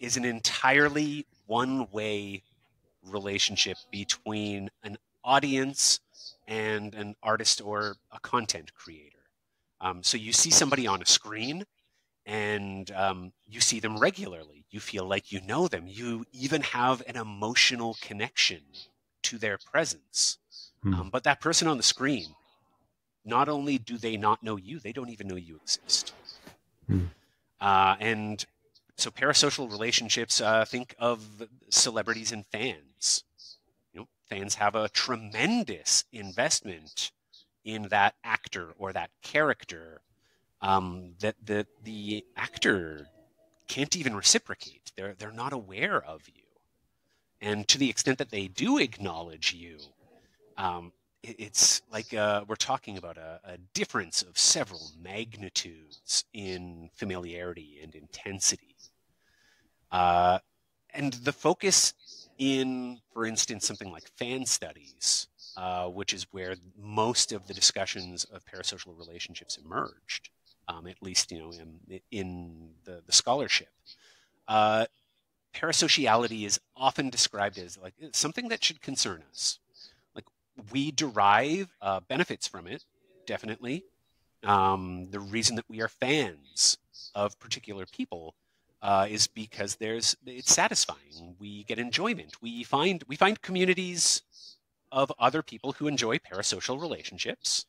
is an entirely one-way relationship between an audience and an artist or a content creator. So you see somebody on a screen and you see them regularly. You feel like you know them. You even have an emotional connection to their presence. But that person on the screen, not only do they not know you, they don't even know you exist. And so parasocial relationships, think of celebrities and fans. Fans have a tremendous investment in that actor or that character that the actor can't even reciprocate. They're not aware of you. And to the extent that they do acknowledge you, it's like we're talking about a difference of several magnitudes in familiarity and intensity. And the focus in, for instance, something like fan studies, which is where most of the discussions of parasocial relationships emerged, at least in the scholarship. Parasociality is often described as like something that should concern us. Like, we derive benefits from it, definitely. The reason that we are fans of particular people is because it's satisfying. We get enjoyment. We find communities of other people who enjoy parasocial relationships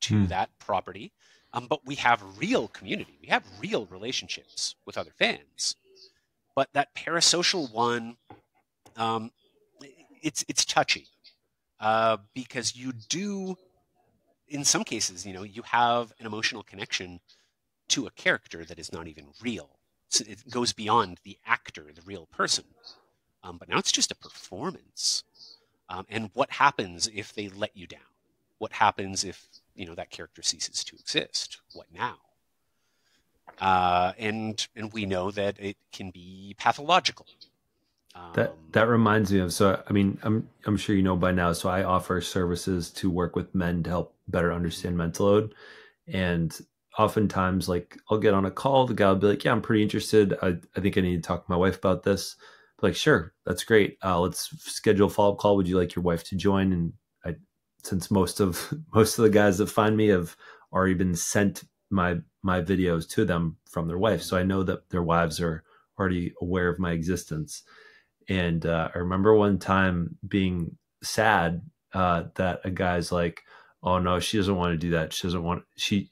to that property. But we have real community. We have real relationships with other fans. But that parasocial one, it's touchy because you do, in some cases, you have an emotional connection to a character that is not even real. So it goes beyond the actor, the real person. But now it's just a performance. And what happens if they let you down? What happens if that character ceases to exist? What now? And we know that it can be pathological. That reminds me of, so I mean, I'm sure you know by now. So I offer services to work with men to help better understand mental load, and oftentimes, like, I'll get on a call, the guy will be like, yeah, I'm pretty interested. I think I need to talk to my wife about this. I'm like, sure, that's great. Let's schedule a follow-up call. Would you like your wife to join? And since most of the guys that find me have already been sent my videos to them from their wife, so I know that their wives are already aware of my existence. And I remember one time being sad that a guy's like, oh no, she doesn't want to do that. She doesn't want, she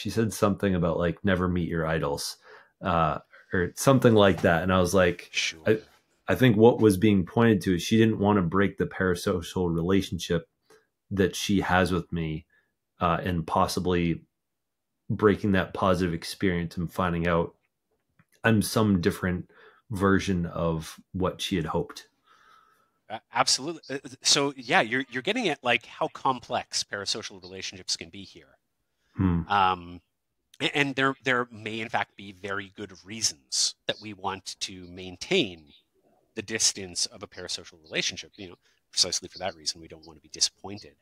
said something about like, never meet your idols or something like that. And I was like, sure. I think what was being pointed to is she didn't want to break the parasocial relationship that she has with me and possibly breaking that positive experience and finding out I'm some different version of what she had hoped. Absolutely. So yeah, you're getting at like how complex parasocial relationships can be here. And there may in fact be very good reasons that we want to maintain the distance of a parasocial relationship. precisely for that reason, we don't want to be disappointed.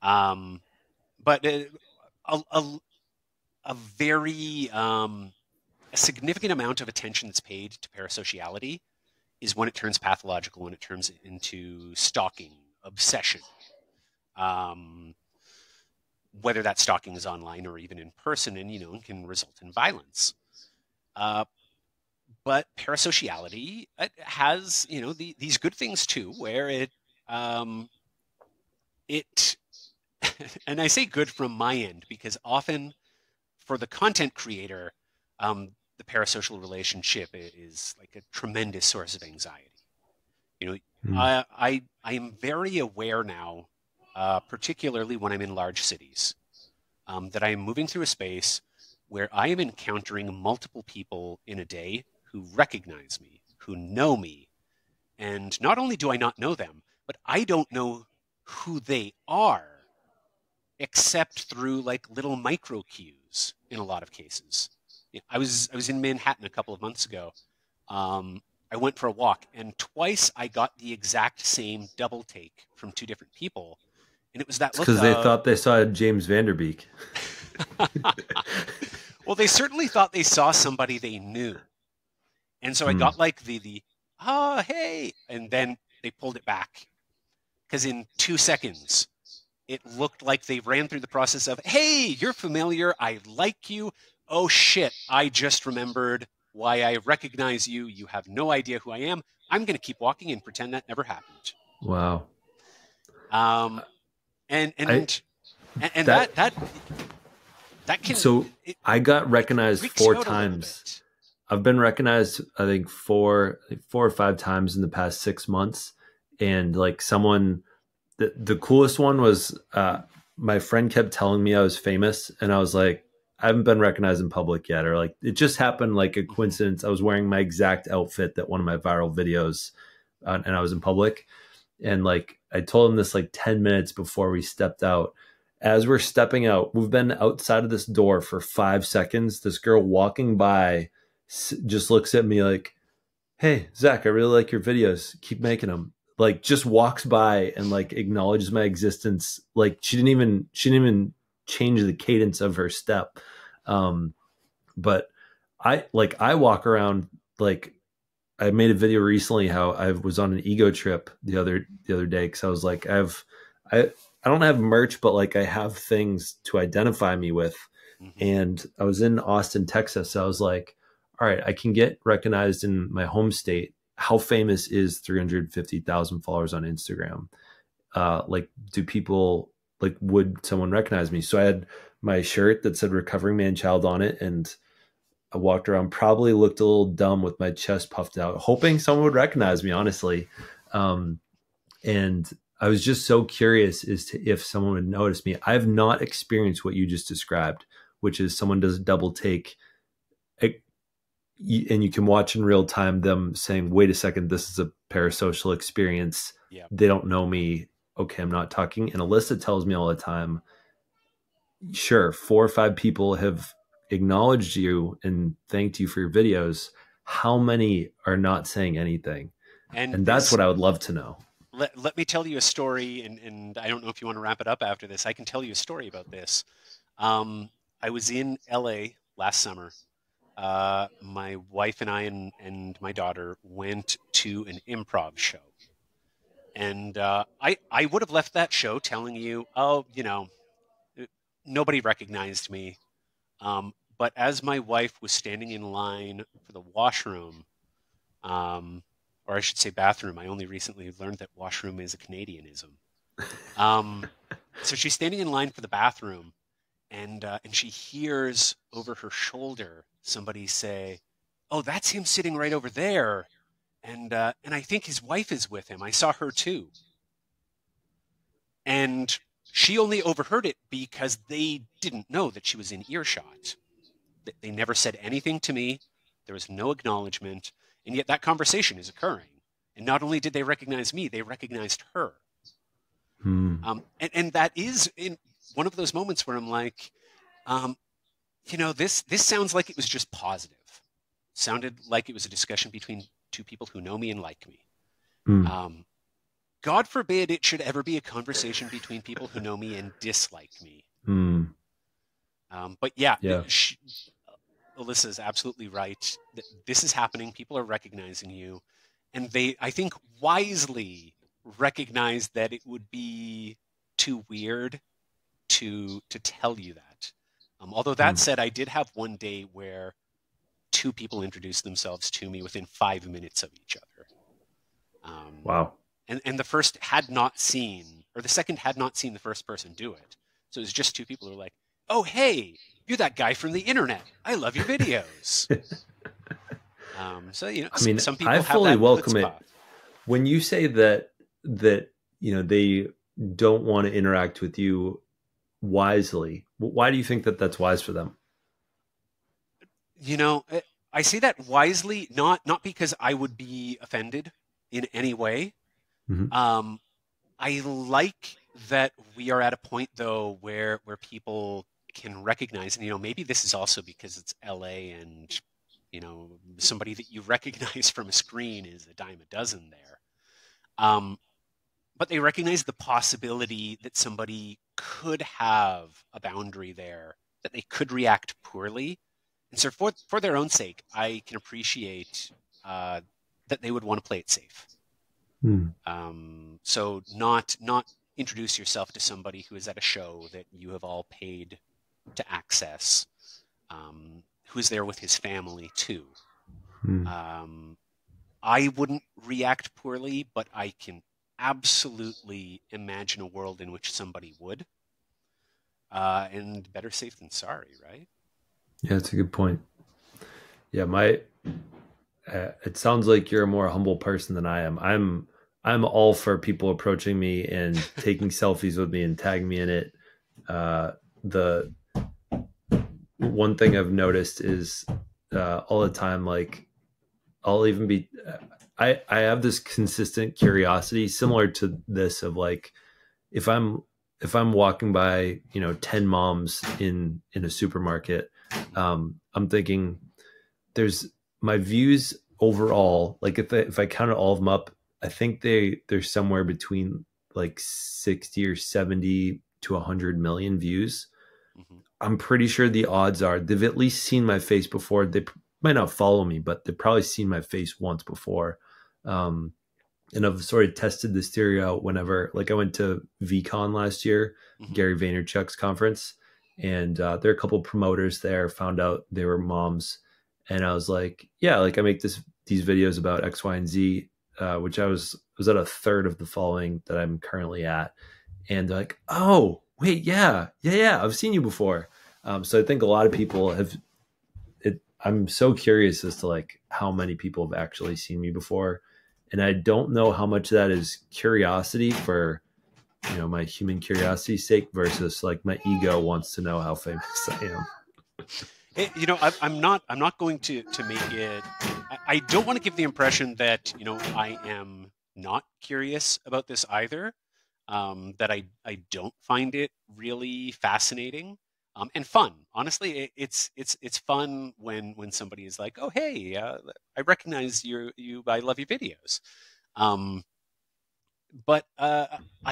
But a very a significant amount of attention that's paid to parasociality is when it turns pathological, when it turns into stalking, obsession. Whether that stalking is online or even in person, and can result in violence. But parasociality has these good things too, where it and I say good from my end because often for the content creator, the parasocial relationship is like a tremendous source of anxiety. I am very aware now, particularly when I'm in large cities, that I am moving through a space where I am encountering multiple people in a day who recognize me, who know me. And not only do I not know them, but I don't know who they are, except through like little micro cues in a lot of cases. I was in Manhattan a couple of months ago. I went for a walk, and twice I got the exact same double take from two different people. And it was that look because they thought they saw James Vanderbeek. Well, they certainly thought they saw somebody they knew. And so I got like the hey, and then they pulled it back. Because in 2 seconds, it looked like they ran through the process of, hey, you're familiar, I like you. Oh shit, I just remembered why I recognize you. You have no idea who I am. I'm going to keep walking and pretend that never happened. Wow. And that can. So I got recognized 4 times. I've been recognized, I think 4 or 5 times in the past 6 months. And like someone, the coolest one was my friend kept telling me I was famous, and I was like, I haven't been recognized in public yet. Or like, it just happened like a coincidence. I was wearing my exact outfit that one of my viral videos, and I was in public. And like, I told him this like 10 minutes before we stepped out. As we're stepping out, we've been outside of this door for 5 seconds. This girl walking by just looks at me like, hey, Zach, I really like your videos. Keep making them. Like, just walks by and like acknowledges my existence. Like, she didn't even change the cadence of her step. But I walk around, like, I made a video recently how I was on an ego trip the other day, because I was like, I don't have merch, but like I have things to identify me with. And I was in Austin, Texas. So I was like, all right, I can get recognized in my home state. How famous is 350,000 followers on Instagram? Like, do people, like, would someone recognize me? So I had my shirt that said Recovering Man Child on it, and I walked around, probably looked a little dumb with my chest puffed out, hoping someone would recognize me, honestly. And I was just so curious as to if someone would notice me. I've not experienced what you just described, which is someone does a double take, and you can watch in real time them saying, wait a second, this is a parasocial experience. Yeah. They don't know me. Okay, I'm not talking. And Alyssa tells me all the time, sure, 4 or 5 people have acknowledged you and thanked you for your videos. How many are not saying anything? And that's what I would love to know. Let me tell you a story, and I don't know if you want to wrap it up after this. I can tell you a story about this. I was in LA last summer. My wife and I and my daughter went to an improv show. And I would have left that show telling you, oh, nobody recognized me. But as my wife was standing in line for the washroom, or I should say bathroom, I only recently learned that washroom is a Canadianism. So she's standing in line for the bathroom, and she hears over her shoulder somebody say, "Oh, that's him sitting right over there," and I think his wife is with him. I saw her too. And she only overheard it because they didn't know that she was in earshot. They never said anything to me. There was no acknowledgement. And yet that conversation is occurring. And not only did they recognize me, they recognized her. And that is in one of those moments where I'm like, this sounds like it was just positive. Sounded like it was a discussion between 2 people who know me and like me. God forbid it should ever be a conversation between people who know me and dislike me. But yeah, Yeah. Alyssa's absolutely right. This is happening. People are recognizing you. And they, I think, wisely recognize that it would be too weird to tell you that. Although that said, I did have one day where 2 people introduced themselves to me within 5 minutes of each other. Wow. And the first had not seen, or the second had not seen the first person do it. So it was just 2 people who were like, "Oh, hey, you're that guy from the internet. I love your videos." So, you know, I mean, some people I have fully that welcome it. chutzpah. When you say that, you know, they don't want to interact with you wisely, why do you think that that's wise for them? You know, I say that wisely, not because I would be offended in any way. I like that we are at a point, though, where people can recognize, and, you know, maybe this is also because it's LA and, you know, somebody that you recognize from a screen is a dime a dozen there. But they recognize the possibility that somebody could have a boundary there, that they could react poorly. And so for their own sake, I can appreciate that they would want to play it safe. So not introduce yourself to somebody who is at a show that you have all paid to access, who's there with his family too. I wouldn't react poorly, but I can absolutely imagine a world in which somebody would. And better safe than sorry, right? Yeah, that's a good point. Yeah, it sounds like you're a more humble person than I am. I'm all for people approaching me and taking selfies with me and tagging me in it. The one thing I've noticed is all the time, like, I'll even be, I have this consistent curiosity similar to this of, like, if I'm walking by, you know, 10 moms in a supermarket, I'm thinking there's my views overall, like if I counted all of them up, I think they're somewhere between like 60 or 70 to 100 million views. I'm pretty sure the odds are they've at least seen my face before. They might not follow me, but they've probably seen my face once before. And I've sort of tested this theory out whenever, like, I went to VCon last year, Gary Vaynerchuk's conference, and there are a couple of promoters there, found out they were moms. And I was like, yeah, like, I make these videos about X, Y, and Z, which I was at a third of the following that I'm currently at. And they're like, oh, wait, yeah, I've seen you before. So I think a lot of people have it. I'm so curious as to, like, how many people have actually seen me before. And I don't know how much of that is curiosity for, you know, my human curiosity's sake versus, like, my ego wants to know how famous I am. You know, I'm not going to make it. I don't want to give the impression that, you know, I am not curious about this either. That I don't find it really fascinating and fun. Honestly, it's fun when somebody is like, oh, hey, I recognize you. I love your videos. But I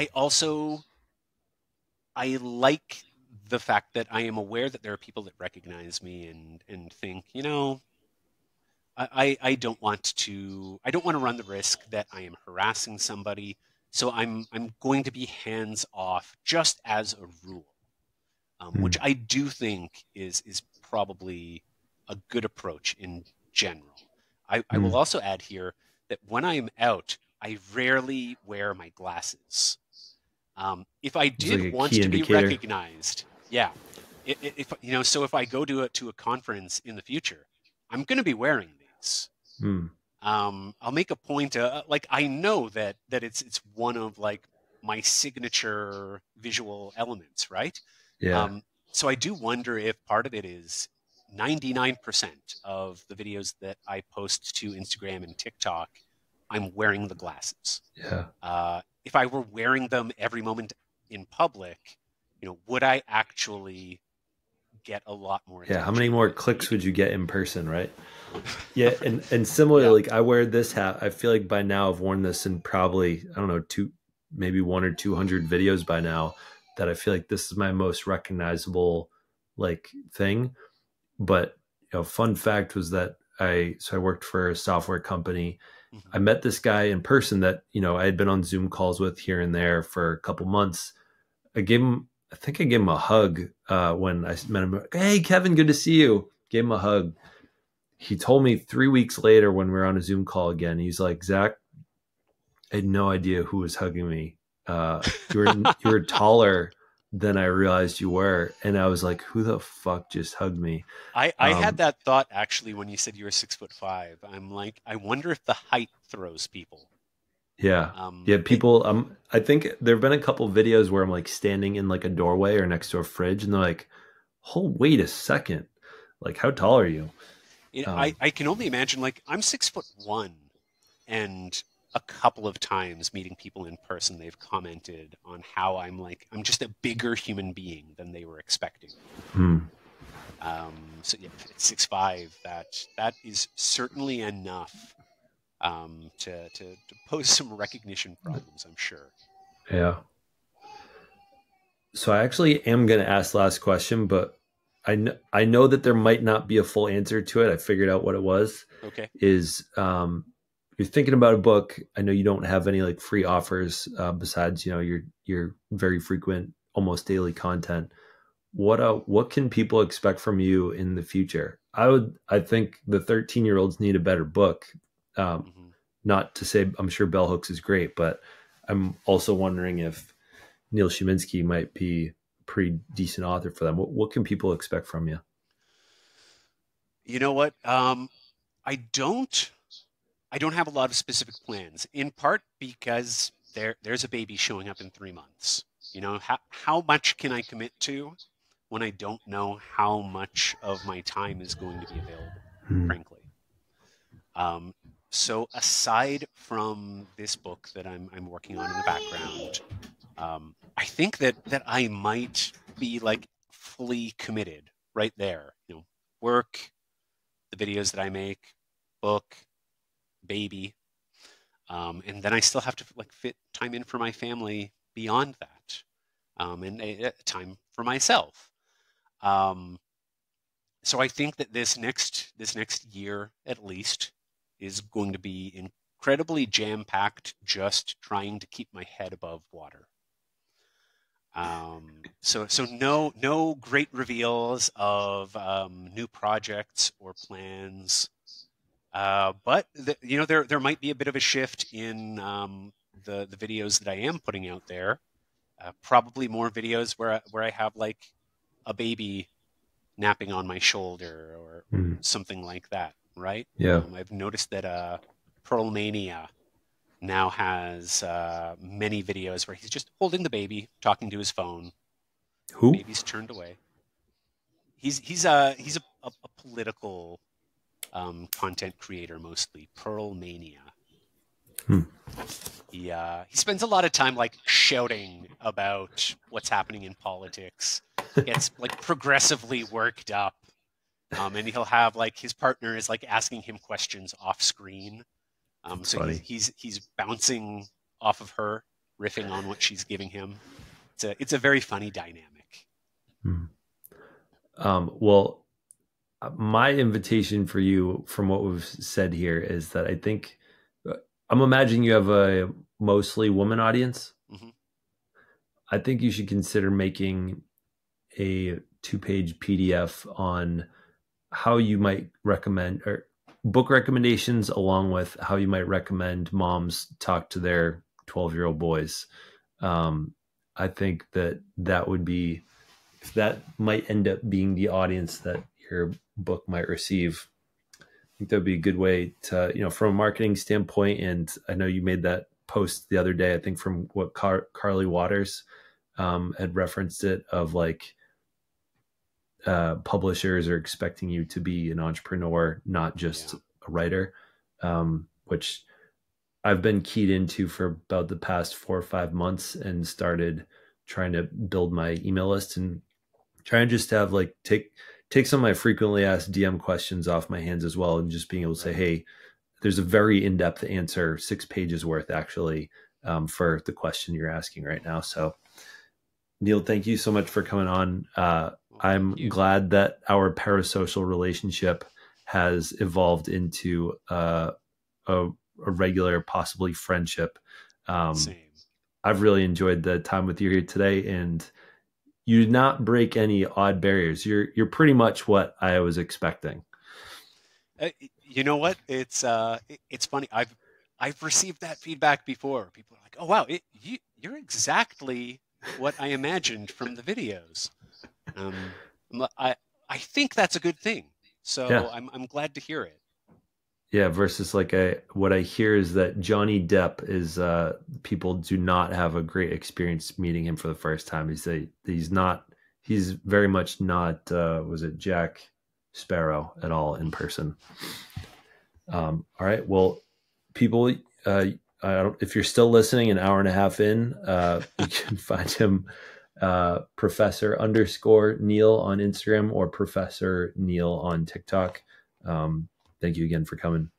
like the fact that I am aware that there are people that recognize me and think, you know, I don't want to run the risk that I am harassing somebody. So I'm going to be hands off just as a rule, which I do think is probably a good approach in general. I will also add here that when I am out, I rarely wear my glasses. If I did like want to be recognized, yeah, if you know, so if I go to a conference in the future, I'm going to be wearing these. I'll make a point. Like, I know that it's one of, like, my signature visual elements, right? Yeah. So I do wonder if part of it is 99% of the videos that I post to Instagram and TikTok, I'm wearing the glasses. Yeah. If I were wearing them every moment in public, you know, would I actually get a lot more attention? Yeah, how many more clicks would you get in person, right? Yeah, and similarly, like, I wear this hat. I feel like by now I've worn this in probably, I don't know, maybe 100 or 200 videos by now that I feel like this is my most recognizable like thing. But fun fact was that I worked for a software company. Mm-hmm. I met this guy in person that I had been on Zoom calls with here and there for a couple months. I think I gave him a hug when I met him. Like, hey, Kevin, good to see you. Gave him a hug. He told me 3 weeks later when we were on a Zoom call again, he's like, Zach, I had no idea who was hugging me. You were taller than I realized you were. And I was like, who the fuck just hugged me? I had that thought actually when you said you were 6'5". I'm like, I wonder if the height throws people. Yeah. People, I think there've been a couple videos where I'm like standing in like a doorway or next to a fridge and they're like, oh, wait a second. Like, how tall are you? I can only imagine, like, I'm 6'1", and a couple of times meeting people in person, they've commented on how I'm just a bigger human being than they were expecting. So yeah, at 6'5", that is certainly enough to pose some recognition problems, I'm sure. Yeah. So I actually am going to ask the last question, but I know that there might not be a full answer to it. I figured out what it was. Okay. Is you're thinking about a book. I know you don't have any like free offers besides your very frequent, almost daily content. What can people expect from you in the future? I think the 13-year-olds need a better book. Not to say I'm sure Bell Hooks is great, but I'm also wondering if Neil Shuminsky might be a pretty decent author for them. What can people expect from you? You know what? I don't have a lot of specific plans, in part because there's a baby showing up in 3 months. How much can I commit to when I don't know how much of my time is going to be available, frankly. So aside from this book that I'm working on in the background, I think that I might be like fully committed right there. Work, the videos that I make, book, baby, and then I still have to like fit time in for my family beyond that, and time for myself. So I think that this next year at least is going to be incredibly jam-packed, just trying to keep my head above water. So no great reveals of new projects or plans, but there might be a bit of a shift in the videos that I am putting out there. Probably more videos where I have like a baby napping on my shoulder or something like that, right? Yeah. I've noticed that Pearl Mania now has many videos where he's just holding the baby, talking to his phone. Who? The baby's turned away. He's a political content creator mostly. Pearl Mania. He spends a lot of time like shouting about what's happening in politics. Gets like progressively worked up, and he'll have like his partner is like asking him questions off screen. So he's bouncing off of her, riffing on what she's giving him. It's a very funny dynamic. Well, my invitation for you from what we've said here is that I think I'm imagining you have a mostly woman audience. Mm-hmm. I think you should consider making a 2-page PDF on how you might recommend or book recommendations along with how you might recommend moms talk to their 12-year-old boys. I think that would be, if that might end up being the audience that your book might receive, I think that would be a good way to, from a marketing standpoint. And I know you made that post the other day, I think from what Carly Waters had referenced it, of like publishers are expecting you to be an entrepreneur, not just a writer, which I've been keyed into for about the past 4 or 5 months and started trying to build my email list and trying just to have like take some of my frequently asked DM questions off my hands as well. And just being able to say, hey, there's a very in-depth answer, 6 pages worth actually, for the question you're asking right now. So Neil, thank you so much for coming on. I'm glad that our parasocial relationship has evolved into a regular, possibly friendship. Same. I've really enjoyed the time with you here today, and you did not break any odd barriers. You're pretty much what I was expecting. You know what? It's funny. I've received that feedback before. People are like, "Oh wow, you're exactly what I imagined from the videos." I think that's a good thing. So Yeah. I'm glad to hear it. Yeah, versus like what I hear is that Johnny Depp is people do not have a great experience meeting him for the first time. He's very much not was it Jack Sparrow at all in person. All right, well, people, if you're still listening, an hour and a half in, you can find him Professor_Neil on Instagram or Professor Neil on TikTok. Thank you again for coming.